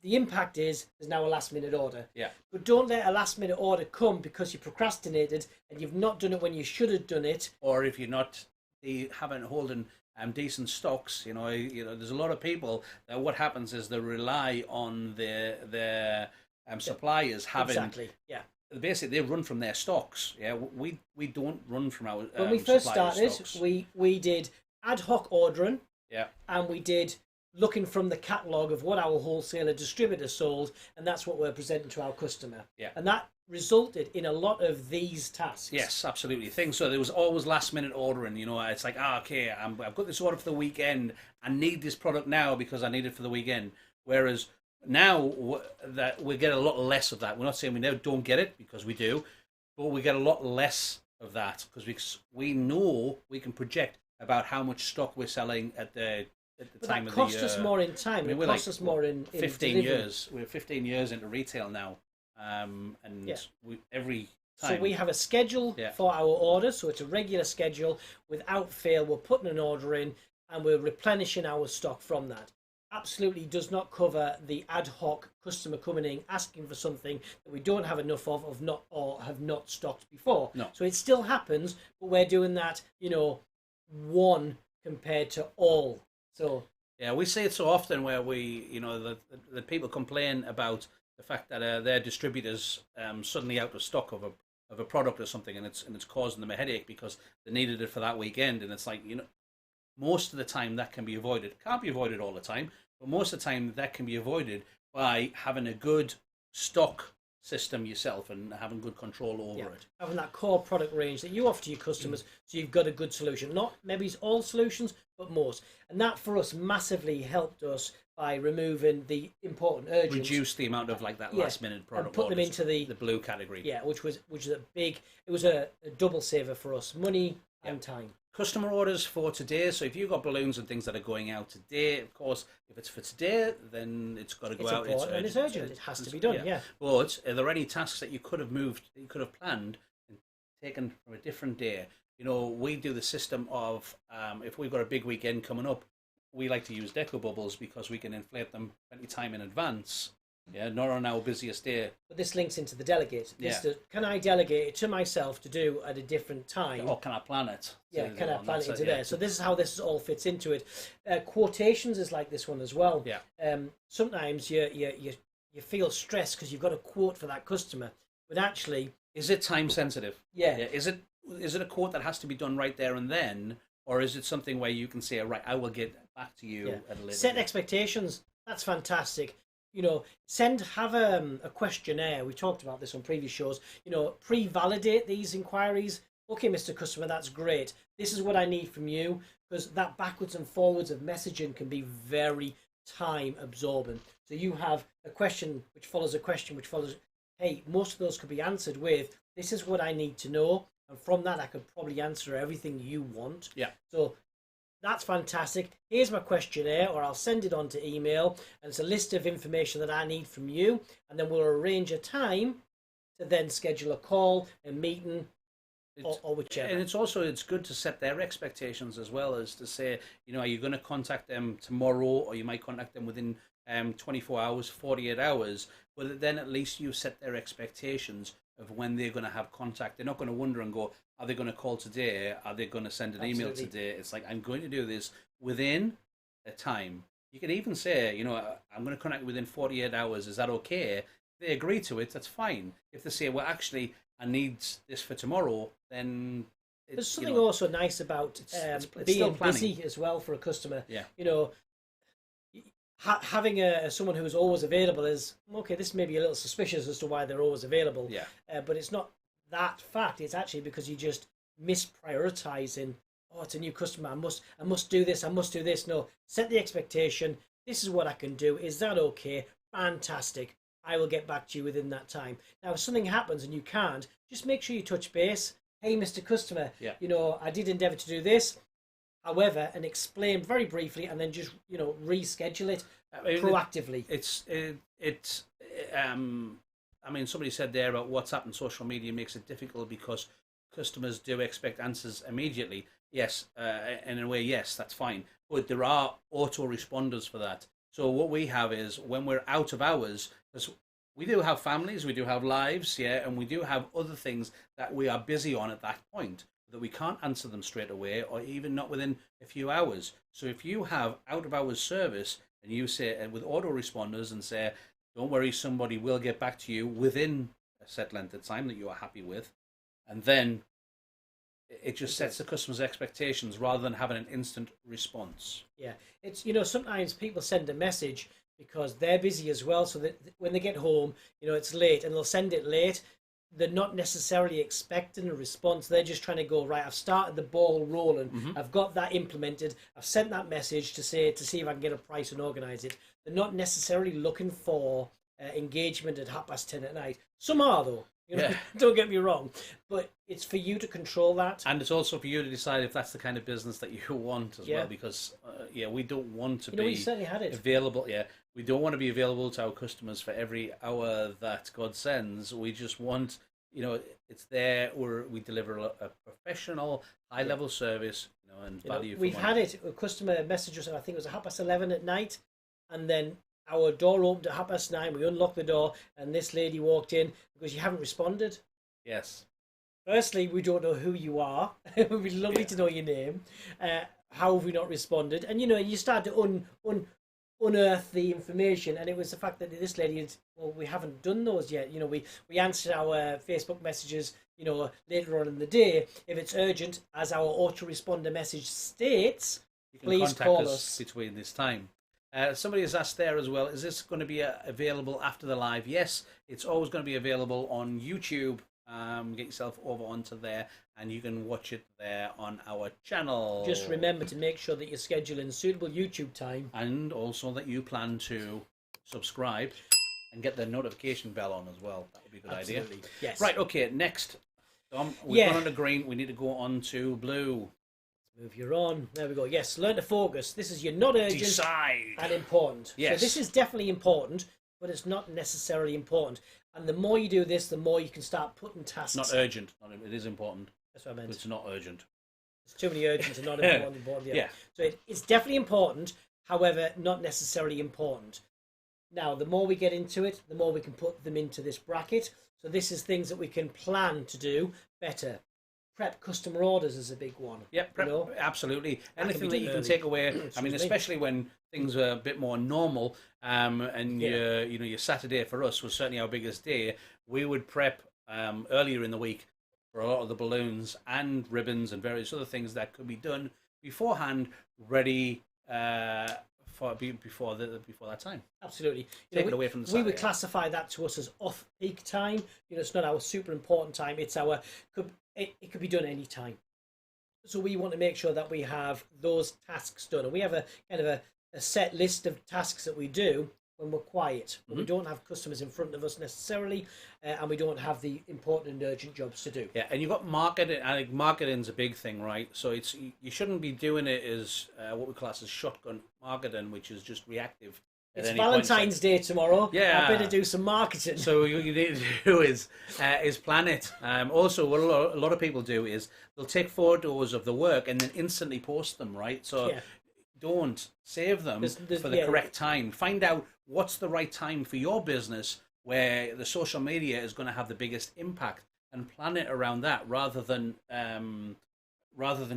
the impact is there's now a last-minute order. Yeah. But don't let a last-minute order come because you procrastinated and you've not done it when you should have done it. Or if you're not... They haven't holding decent stocks. There's a lot of people that what happens is they rely on their suppliers having. Exactly. Yeah. Basically, they run from their stocks. Yeah. We don't run from our. When we first started, stocks. we did ad hoc ordering. Yeah. And we did looking from the catalogue of what our wholesaler distributor sold, and that's what we're presenting to our customer. Yeah. And that resulted in a lot of these tasks. Yes, absolutely. So there was always last minute ordering. It's like, okay, I've got this order for the weekend. I need this product now because I need it for the weekend. Whereas now that we get a lot less of that. We're not saying we now don't get it because we do, but we get a lot less of that because we know we can project about how much stock we're selling at the time of the year. It costs us more in time. It costs us more in 15 years. We're 15 years into retail now. Every time. So we have a schedule for our orders, so it's a regular schedule. Without fail, we're putting an order in and we're replenishing our stock from that. Absolutely does not cover the ad hoc customer coming in asking for something that we don't have enough of or have not stocked before. No. So it still happens, but we're doing that, one compared to all. So yeah, we see it so often where the people complain about the fact that their distributors suddenly out of stock of of a product or something, and it's causing them a headache because they needed it for that weekend, and it's like, most of the time that can be avoided. It can't be avoided all the time, but most of the time that can be avoided by having a good stock system yourself and having good control over it. Having that core product range that you offer to your customers, so you've got a good solution. Not maybe it's all solutions, but most. And that for us massively helped us by removing the important urgent. Reduce the amount of like that last minute product. And put them into the blue category. Yeah, which was a big. It was a double saver for us, money and time. Customer orders for today. So if you've got balloons and things that are going out today, of course, if it's for today, then it's got to go out. It's urgent. It has to be done. Yeah. But are there any tasks that you could have moved, that you could have planned and taken from a different day? We do the system of if we've got a big weekend coming up, we like to use deco bubbles because we can inflate them plenty time in advance. Yeah, not on our busiest day. But this links into the delegate. Can I delegate it to myself to do at a different time? Or can I plan it? Yeah, can I plan it into there? So this is how this all fits into it. Quotations is like this one as well. Yeah. Sometimes you feel stressed because you've got a quote for that customer, but actually, is it time sensitive? Yeah. Is it a quote that has to be done right there and then, or is it something where you can say, right, I will get back to you at a later Set date? Expectations. That's fantastic. Have a questionnaire. We talked about this on previous shows. Pre-validate these inquiries. Okay, Mr. Customer, that's great. This is what I need from you, because that backwards and forwards of messaging can be very time absorbent. So you have a question which follows a question which follows. Hey, most of those could be answered with, this is what I need to know. And from that, I could probably answer everything you want. Yeah. So that's fantastic. Here's my questionnaire, or I'll send it on to email, and it's a list of information that I need from you, and then we'll arrange a time to then schedule a call, a meeting, or whichever. And it's good to set their expectations as well, as to say, are you going to contact them tomorrow, or you might contact them within 24 hours, 48 hours, but then at least you set their expectations of when they're going to have contact. They're not going to wonder and go, are they going to call today? Are they going to send an email today? It's like, I'm going to do this within a time. You can even say, I'm going to connect within 48 hours. Is that okay? If they agree to it, that's fine. If they say, well, actually, I need this for tomorrow, then there's something also nice about being busy as well for a customer. Yeah. Having someone who's always available is okay. This may be a little suspicious as to why they're always available. Yeah. But it's not that fact. It's actually because you just misprioritizing. Oh, it's a new customer. I must do this. I must do this. No, set the expectation. This is what I can do. Is that okay? Fantastic. I will get back to you within that time. Now, if something happens and you can't, just make sure you touch base. Hey, Mr. Customer, I did endeavour to do this. However, and explain very briefly, and then just reschedule it proactively. Somebody said there about WhatsApp and social media makes it difficult because customers do expect answers immediately. Yes, in a way, yes, that's fine. But there are autoresponders for that. So what we have is when we're out of hours, because we do have families, we do have lives, and we do have other things that we are busy on at that point, that we can't answer them straight away, or even not within a few hours. So if you have out of hours service and you say with autoresponders and say, don't worry, somebody will get back to you within a set length of time that you are happy with, and then it just sets the customer's expectations rather than having an instant response. Yeah, it's sometimes people send a message because they're busy as well, so that when they get home, it's late, and they'll send it late. They're not necessarily expecting a response. They're just trying to go, right, I've started the ball rolling. Mm-hmm. I've got that implemented. I've sent that message to see if I can get a price and organise it. They're not necessarily looking for engagement at 10:30 at night. Some are, though. Don't get me wrong. But it's for you to control that. And it's also for you to decide if that's the kind of business that you want as well. Because, we don't want to be we certainly had it. Available. Yeah, we don't want to be available to our customers for every hour that God sends. We just want, it's there where we deliver a professional, high-level service, and value. We've had it. A customer messaged us, I think it was 11:30 at night, and then our door opened at 9:30. We unlocked the door, and this lady walked in because you haven't responded. Yes. Firstly, we don't know who you are. It would be lovely to know your name. How have we not responded? And you start to unearth the information, and it was the fact that this lady we haven't done those yet. We answered our Facebook messages later on in the day. If it's urgent, as our autoresponder message states, you can please contact call us between this time. Somebody has asked there as well, is this going to be available after the live? Yes, it's always going to be available on YouTube. Get yourself over onto there and you can watch it there on our channel. Just remember to make sure that you're scheduling suitable YouTube time. And also that you plan to subscribe and get the notification bell on as well. That would be a good idea. Yes. Right, okay, next. We've gone on to green, we need to go on to blue. Move your on. There we go. Yes, learn to focus. This is you're not urgent Decide. and important. Yes. So this is definitely important, but it's not necessarily important. And the more you do this, the more you can start putting tasks. It's not urgent. It is important. That's what I meant. But it's not urgent. There's too many urgent and not important. Yeah. So it's definitely important, however, not necessarily important. Now, the more we get into it, the more we can put them into this bracket. So this is things that we can plan to do better. Prep customer orders is a big one. Yep, absolutely. Anything that you can take away. I mean, especially when things are a bit more normal, and your Saturday for us was certainly our biggest day. We would prep earlier in the week for a lot of the balloons and ribbons and various other things that could be done beforehand, ready before that time. Absolutely. Take it away from the Saturday. We would classify that to us as off-peak time. It's not our super important time. It's our it could be done any time. So we want to make sure that we have those tasks done, and we have a kind of a set list of tasks that we do when we're quiet. But we don't have customers in front of us necessarily, and we don't have the important and urgent jobs to do. Yeah, and you've got marketing. I think marketing's a big thing, right? So you shouldn't be doing it as what we class as shotgun marketing, which is just reactive. It's Valentine's Day tomorrow. Yeah, I better do some marketing. So what you need to do is plan it. Also, what a lot of people do is they'll take photos of the work and then instantly post them, right? So don't save them for the correct time. Find out what's the right time for your business where the social media is going to have the biggest impact, and plan it around that rather than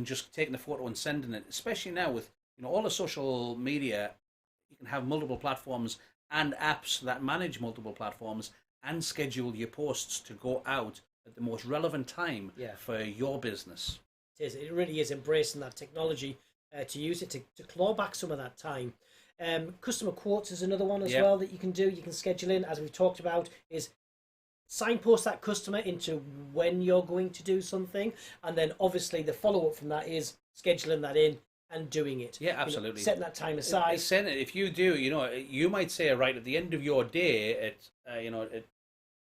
just taking the photo and sending it. Especially now with all the social media. You can have multiple platforms and apps that manage multiple platforms and schedule your posts to go out at the most relevant time for your business. It is. It really is embracing that technology to use it to claw back some of that time. Customer quotes is another one as well that you can do. You can schedule in, as we've talked about, is signpost that customer into when you're going to do something. And then obviously the follow-up from that is scheduling that in and doing it. Yeah, absolutely. Setting that time aside. If you do, you might say right at the end of your day at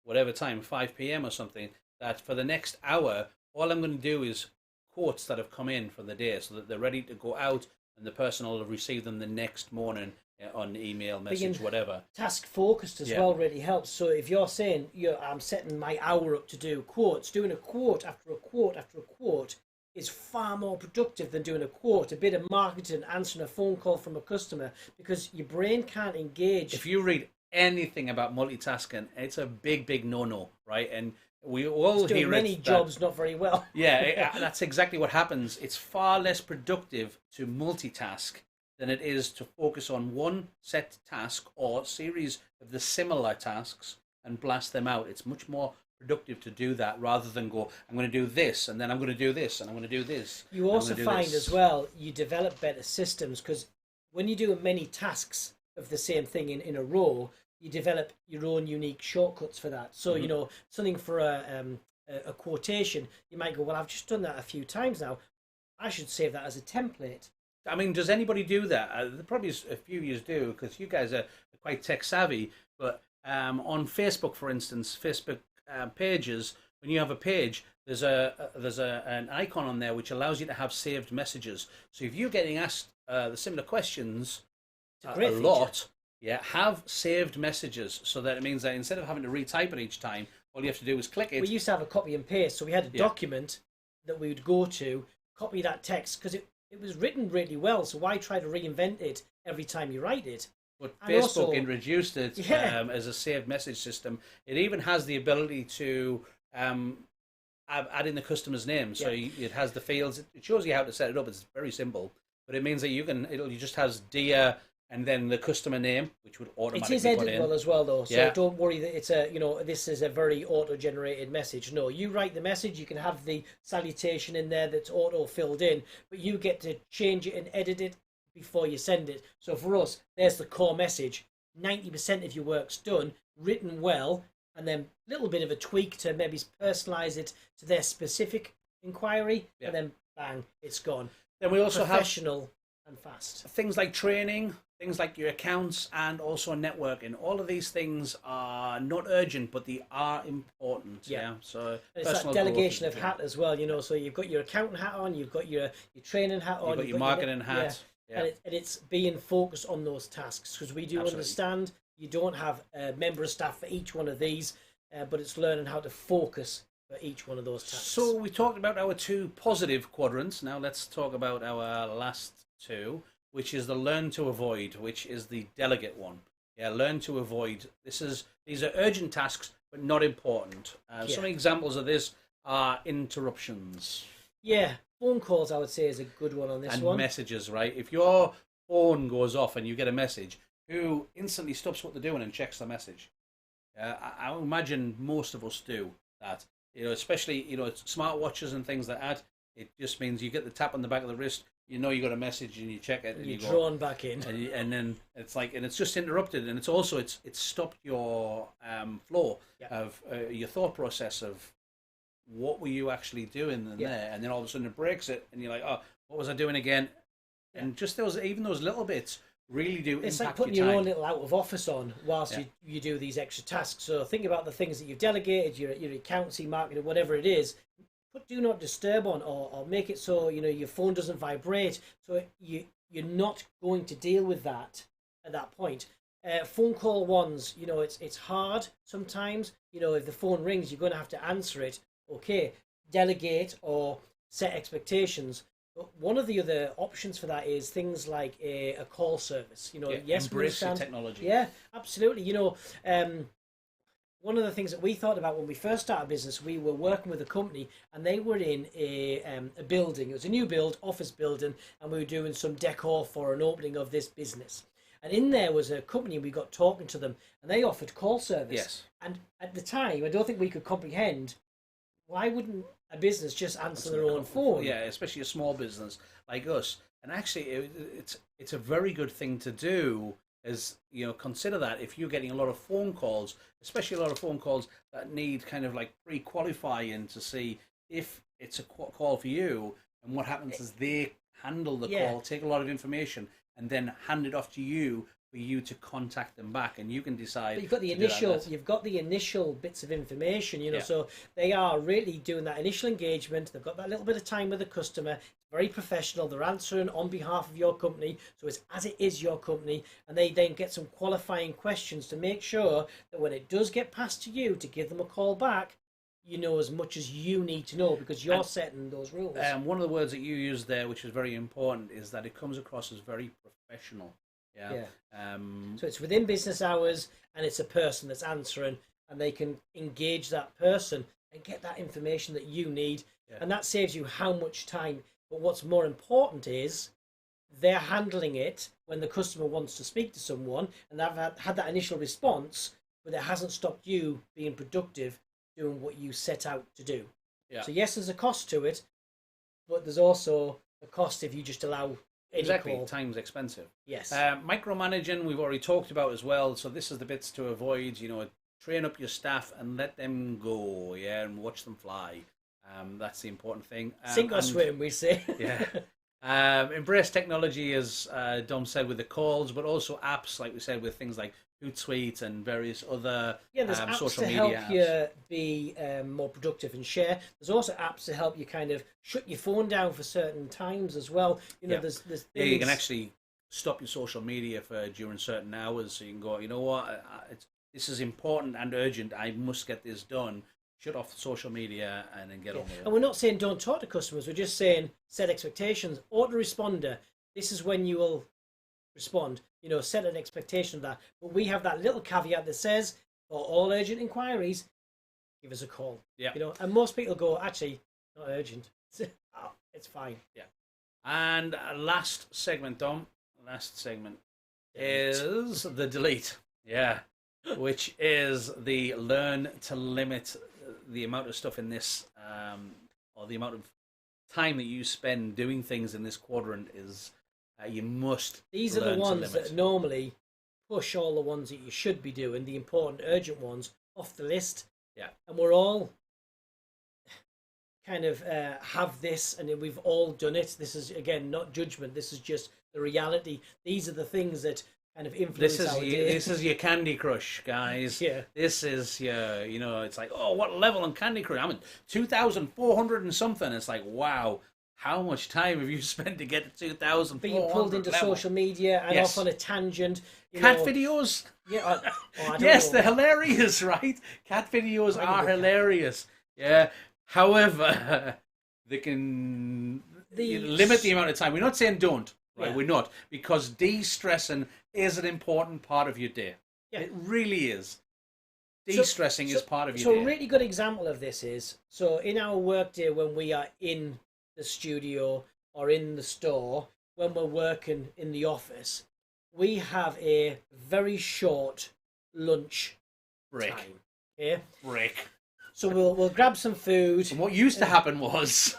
whatever time, 5 p.m. or something, that for the next hour, all I'm going to do is quotes that have come in for the day so that they're ready to go out and the person will receive them the next morning on email, message, whatever. Task focused as well really helps. So if you're saying, I'm setting my hour up to do quotes, doing a quote after a quote after a quote, is far more productive than doing a quote, a bit of marketing, answering a phone call from a customer, because your brain can't engage. If you read anything about multitasking, it's a big no-no, right? And we all hear many jobs not very well. Yeah, that's exactly what happens. It's far less productive to multitask than it is to focus on one set task or series of the similar tasks and blast them out. It's much more productive to do that rather than go, I'm going to do this and then I'm going to do this and I'm going to do this. You also find as well, you develop better systems, because when you do many tasks of the same thing in a row, you develop your own unique shortcuts for that. So something for a quotation, you might go, well, I've just done that a few times now, I should save that as a template. I mean, does anybody do that? Probably a few of you do, because you guys are quite tech savvy. But on Facebook, for instance, Facebook pages, when you have a page, there's an icon on there which allows you to have saved messages. So if you're getting asked the similar questions a lot, have saved messages, so that it means that instead of having to retype it each time, all you have to do is click it. We used to have a copy and paste, so we had a document that we would go to, copy that text, because it was written really well, so why try to reinvent it every time you write it? But Facebook introduced it as a saved message system. It even has the ability to add in the customer's name. So it has the fields. It shows you how to set it up. It's very simple. But it means that it just has dear and then the customer name, which would automatically It is put in. editable as well, though, so Yeah. don't worry that it's a, this is a very auto-generated message. No, you write the message, you can have the salutation in there that's auto-filled in, but you get to change it and edit it before you send it. So for us, there's the core message. 90% of your work's done, written well, and then a little bit of a tweak to maybe personalize it to their specific inquiry, and then bang, it's gone. Then we also have professional and fast. Things like training, things like your accounts, and also networking. All of these things are not urgent, but they are important. Yeah. So it's that delegation of hat as well. So you've got your accountant hat on, you've got your training hat on, you've got your marketing hat. Yeah. And it's being focused on those tasks, because we do understand you don't have a member of staff for each one of these, but it's learning how to focus for each one of those tasks. So we talked about our 2 positive quadrants. Now let's talk about our last 2, which is the learn to avoid, which is the delegate one. Yeah, learn to avoid. These are urgent tasks, but not important. Some examples of this are interruptions. Yeah, phone calls, I would say, is a good one on this one. And messages, right? If your phone goes off and you get a message, who instantly stops what they're doing and checks the message? I imagine most of us do that. Especially smartwatches and things like that. It just means you get the tap on the back of the wrist. You got a message and you check it and you're you drawn back in, and then it's like, and it's just interrupted, and it's also it's stopped your flow of your thought process of what were you actually doing in there, and then all of a sudden it breaks it, and you're like, oh, what was I doing again? And just those little bits really do it's impact like putting your own little out of office on whilst you do these extra tasks. So think about the things that you've delegated, your accountancy, marketing, whatever it is. Put do not disturb on, or make it so your phone doesn't vibrate, so you're not going to deal with that at that point. Phone call ones, it's hard sometimes. If the phone rings, you're going to have to answer it. Okay, delegate or set expectations. But one of the other options for that is things like a call service. Yes, embrace the technology. Yeah, absolutely. One of the things that we thought about when we first started business, we were working with a company, and they were in a building. It was a new build, office building, and we were doing some decor for an opening of this business. And in there was a company, we got talking to them, and they offered call service. Yes. And at the time, I don't think we could comprehend, why wouldn't a business just answer their own phone? Yeah, especially a small business like us. And actually, it's a very good thing to do. Is consider that if you're getting a lot of phone calls, especially a lot of phone calls that need kind of like pre-qualifying to see if it's a call for you, and what happens is they handle the call, take a lot of information, and then hand it off to you for you to contact them back, and you can decide. But you've got the initial bits of information, so they are really doing that initial engagement. They've got that little bit of time with the customer. Very professional. They're answering on behalf of your company, so it's as it is your company, and they then get some qualifying questions to make sure that when it does get passed to you to give them a call back, you know as much as you need to know, because you're setting those rules. One of the words that you used there, which is very important, is that it comes across as very professional. So it's within business hours, and it's a person that's answering, and they can engage that person and get that information that you need, and that saves you how much time. But what's more important is they're handling it when the customer wants to speak to someone, and they've had that initial response, but it hasn't stopped you being productive doing what you set out to do. So yes, there's a cost to it, but there's also a cost if you just allow any call. Time's expensive. Yes. Micromanaging, we've already talked about as well. So this is the bits to avoid. Train up your staff and let them go. And watch them fly. That's the important thing. Sink or swim, we say. Embrace technology, as Dom said, with the calls, but also apps, like we said, with things like Hootsuite and various other there's apps social to media help you be more productive and share. There's also apps to help you kind of shut your phone down for certain times as well. There's things... you can actually stop your social media during certain hours, so you can go, this is important and urgent, I must get this done. Shut off social media and then get on with it. And we're not saying don't talk to customers. We're just saying set expectations. Autoresponder. This is when you will respond. Set an expectation of that. But we have that little caveat that says, for all urgent inquiries, give us a call. And most people go, actually, not urgent. It's fine. And last segment, Dom. is the delete. Yeah. Which is the learn to limit the amount of stuff in this, or the amount of time that you spend doing things in this quadrant is, you must. These are the ones that normally push all the ones that you should be doing, the important, urgent ones, off the list. Yeah. And we're all kind of have this, and we've all done it. This is, again, not judgment. This is just the reality. These are the things that kind of influence our day. This is your Candy Crush, guys. Yeah. This is your, it's like, oh, what level on Candy Crush? I'm at 2,400 and something. It's like, wow, how much time have you spent to get to 2,400? Being pulled into social media and off on a tangent. Cat videos? Yeah. I don't know. They're hilarious, right? Cat videos are hilarious. Yeah. However, they can limit the amount of time. We're not saying don't, right? Yeah. We're not. Because de-stressing is an important part of your day. Yeah. It really is. De-stressing is part of your day. So a really good example of this is, so in our workday when we are in the studio or in the store, when we're working in the office, we have a very short lunch break. Time. Okay? Break. So we'll grab some food. And what used to happen was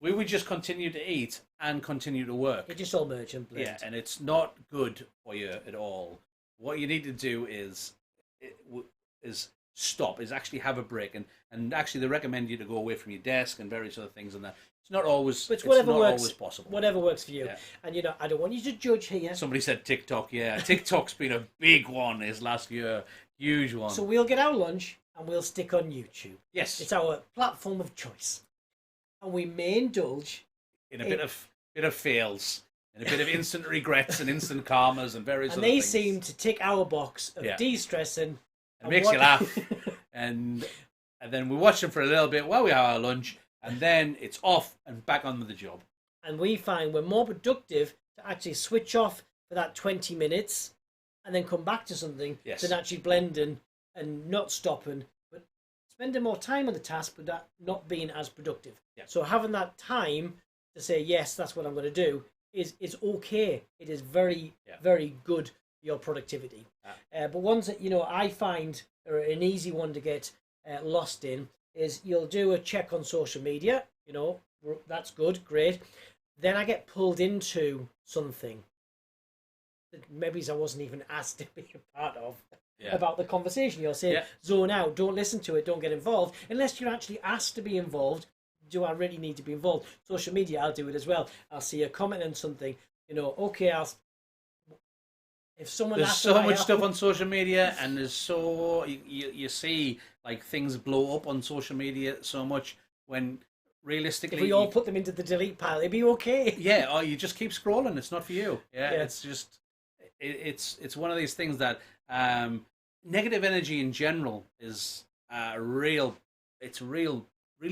we would just continue to eat and continue to work. It just all merge and blend. Yeah, and it's not good for you at all. What you need to do is stop, is actually have a break, and actually they recommend you to go away from your desk and various other things, and that it's not always always possible. Whatever works for you. Yeah. And I don't want you to judge here. Somebody said TikTok. Yeah, TikTok's been a big one this last year, huge one. So we'll get our lunch and we'll stick on YouTube. Yes, it's our platform of choice, and we may indulge in a bit of fails, and a bit of instant regrets and instant karmas and various other things. And they seem to tick our box of de-stressing. It makes you laugh, and then we watch them for a little bit while we have our lunch, and then it's off and back on with the job. And we find we're more productive to actually switch off for that 20 minutes and then come back to something than actually blending and not stopping, but spending more time on the task, but that not being as productive. Yeah. So having that time to say, yes, that's what I'm going to do is okay. It is very, very good for your productivity. But ones that, I find are an easy one to get lost in is you'll do a check on social media, that's good, great. Then I get pulled into something that maybe I wasn't even asked to be a part of. Yeah. About the conversation. You're saying, zone out, don't listen to it, don't get involved. Unless you're actually asked to be involved, do I really need to be involved? Social media, I'll do it as well. I'll see a comment on something, okay, if someone there's so much stuff on social media, and there's so, you see, like, things blow up on social media so much when realistically... If we all put them into the delete pile, it'd be okay. Yeah, or you just keep scrolling, it's not for you. Yeah. It's just... It's one of these things that negative energy in general is really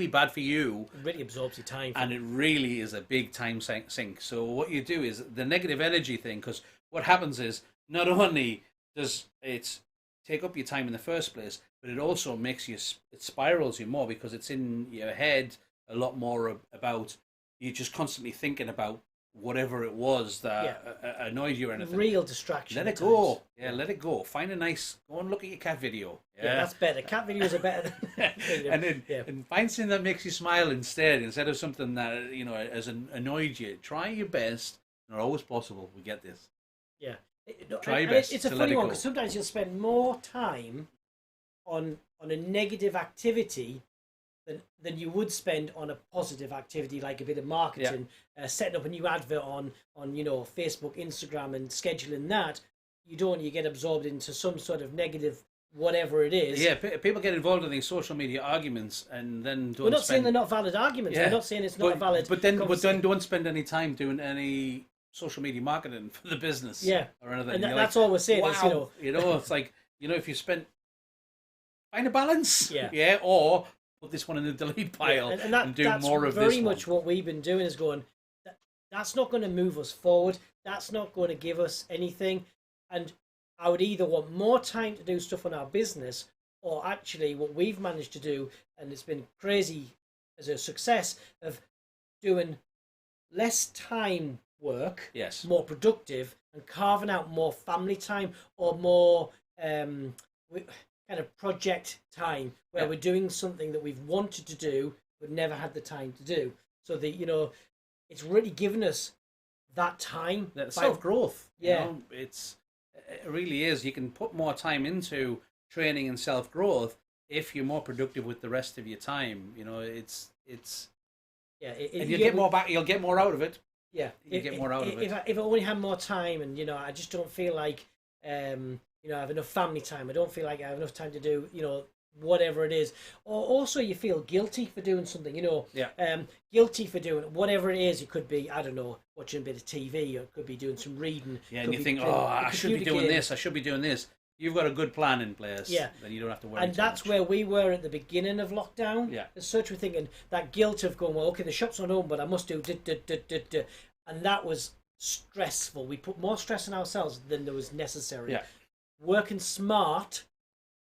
bad for you. It really absorbs your time. And it really is a big time sink. So what you do is the negative energy thing, because what happens is not only does it take up your time in the first place, but it also makes you, it spirals you more because it's in your head a lot more about, you're just constantly thinking about whatever it was that annoyed you or anything. Real distraction. Let it go. Yeah, let it go. Find a nice, go and look at your cat video. Yeah, that's better. Cat videos are better than and find something that makes you smile instead of something that, has annoyed you. Try your best. Not always possible. We get this. Yeah. Try your best. It's a funny one because sometimes you'll spend more time on a negative activity than you would spend on a positive activity like a bit of marketing, setting up a new advert on Facebook, Instagram, and scheduling that. You get absorbed into some sort of negative whatever it is. Yeah, people get involved in these social media arguments and then don't. We're not saying they're not valid arguments. We're not saying it's not a valid. But then don't spend any time doing any social media marketing for the business. Yeah, or anything. And that's all we're saying. Wow. Is, it's like if you find a balance. Yeah, or put this one in the delete pile and do more of this. That's very much what we've been doing is going, that's not going to move us forward. That's not going to give us anything. And I would either want more time to do stuff on our business, or actually what we've managed to do, and it's been crazy as a success, of doing less time work, more productive, and carving out more family time or more kind of project time where we're doing something that we've wanted to do but never had the time to do. So it's really given us that time. That self-growth. Yeah. It really is. You can put more time into training and self-growth if you're more productive with the rest of your time. And you'll get more back. You'll get more out of it. Yeah, you get more out of it. If I only had more time, and I just don't feel like I have enough family time. I don't feel like I have enough time to do whatever it is. Or also you feel guilty for doing something. Guilty for doing whatever it is. It could be, I don't know, watching a bit of TV, or it could be doing some reading. Yeah, and you think, I should be doing this. I should be doing this. You've got a good plan in place. Yeah, then you don't have to worry. And that's where we were at the beginning of lockdown. Yeah, as such, we're thinking that guilt of going, well, okay, the shop's not open, but I must do, and that was stressful. We put more stress on ourselves than there was necessary. Yeah, working smart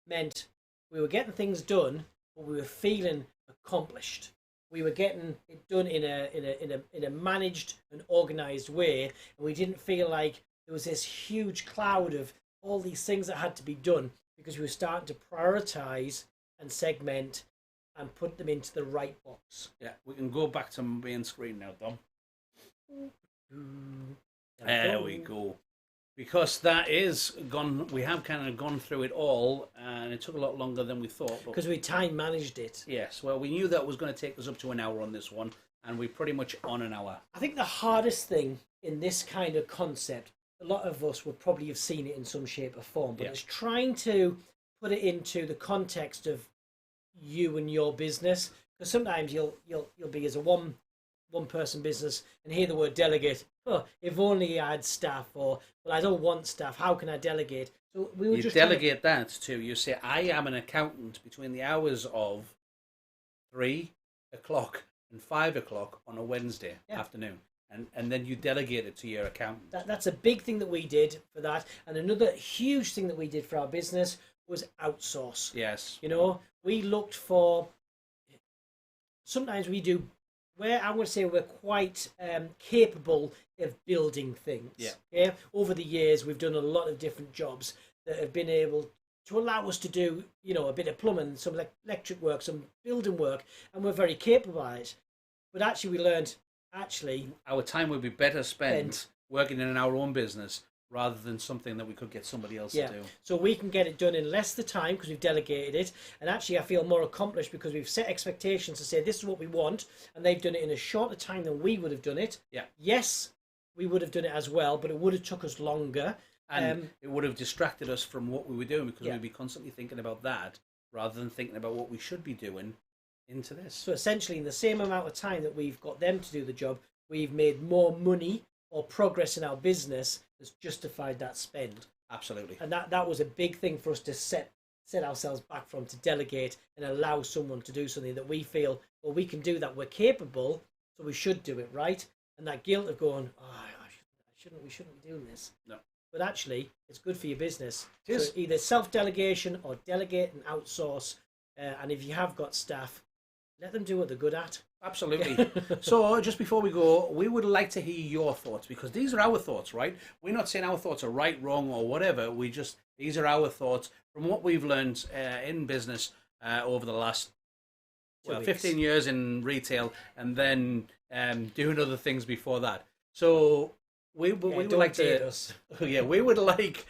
meant we were getting things done, but we were feeling accomplished. We were getting it done in a managed and organised way, and we didn't feel like there was this huge cloud of all these things that had to be done, because we were starting to prioritise and segment and put them into the right box. Yeah, we can go back to main screen now, Dom. There we go. Because that is gone, we have kind of gone through it all, and it took a lot longer than we thought. Because we time managed it. Yes, well, we knew that was going to take us up to an hour on this one, and we're pretty much on an hour. I think the hardest thing in this kind of concept, a lot of us would probably have seen it in some shape or form, but it's trying to put it into the context of you and your business. Because sometimes you'll be as a one person business and hear the word delegate. Oh, if only I had staff, or well, I don't want staff. How can I delegate? So we were you just delegate that to, you say, I am an accountant between the hours of 3 o'clock and 5 o'clock on a Wednesday afternoon. And then you delegate it to your accountant. That's a big thing that we did for that. And another huge thing that we did for our business was outsource. Yes. We looked for, sometimes we do, where I would say we're quite capable of building things. Yeah. Over the years, we've done a lot of different jobs that have been able to allow us to do, a bit of plumbing, some electric work, some building work, and we're very capable at it. But actually, we learned, our time would be better spent working in our own business rather than something that we could get somebody else to do. So we can get it done in less the time because we've delegated it, and actually I feel more accomplished because we've set expectations to say this is what we want, and they've done it in a shorter time than we would have done it. Yes, we would have done it as well, but it would have took us longer, and it would have distracted us from what we were doing, because we'd be constantly thinking about that rather than thinking about what we should be doing into this. So essentially, in the same amount of time that we've got them to do the job, we've made more money or progress in our business that's justified that spend. Absolutely. And that was a big thing for us to set ourselves back from, to delegate and allow someone to do something that we feel, well, we can do that, we're capable, so we should do it, right? And that guilt of going, we shouldn't be doing this. No. But actually, it's good for your business. It is. So either self-delegation or delegate and outsource. And if you have got staff, let them do what they're good at. Absolutely. So just before we go, we would like to hear your thoughts, because these are our thoughts, right? We're not saying our thoughts are right, wrong, or whatever. These are our thoughts from what we've learned in business over the last 15 years in retail, and then doing other things before that. So we would like to we would like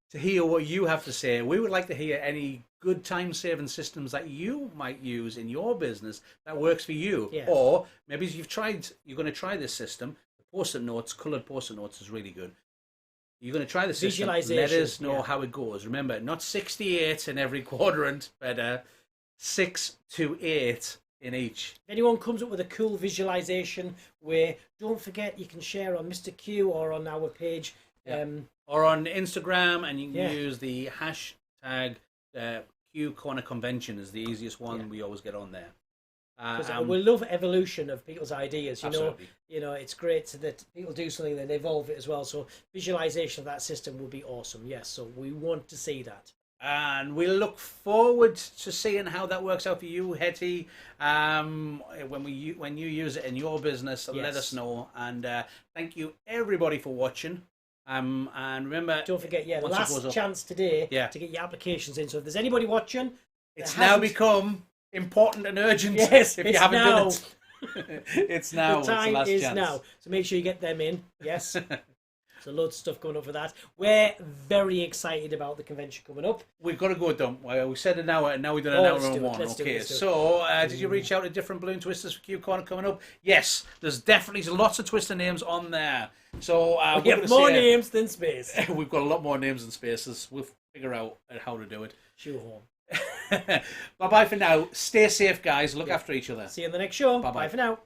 to hear what you have to say. We would like to hear any good time-saving systems that you might use in your business that works for you. Yeah. Or maybe you're going to try this system. The post-it notes, coloured post-it notes is really good. You're going to try the system. Let us know how it goes. Remember, not 68 in every quadrant, but 6 to 8 in each. If anyone comes up with a cool visualization way, don't forget you can share on Mr. Q or on our page. Or on Instagram, and you can use the hashtag Q Corner Convention is the easiest one. We always get on there. Because we love evolution of people's ideas. Absolutely. It's great that people do something and evolve it as well. So visualization of that system would be awesome. Yes, so we want to see that. And we look forward to seeing how that works out for you, Hetty. When you use it in your business, let us know. And thank you everybody for watching. And remember, don't forget, once it goes last up- chance today Yeah. to get your applications in. So if there's anybody watching, It's that now hasn't- become important and urgent. Yes, if you it's haven't now. done it. It's now. The time it's the last is chance. now. So make sure you get them in. Yes. So loads of stuff going up for that. We're very excited about the convention coming up. We've got to go, Dom. We said an hour, and now we've done an Oh, hour let's and do it, one. let's do it, Okay, let's do it. so did you reach out to different balloon twisters for Q Corner coming up? Yes, there's definitely lots of twister names on there. So We have more names than space. We've got a lot more names and spaces. We'll figure out how to do it. Shoehorn. Bye-bye for now. Stay safe, guys. Look after each other. See you in the next show. Bye-bye. Bye for now.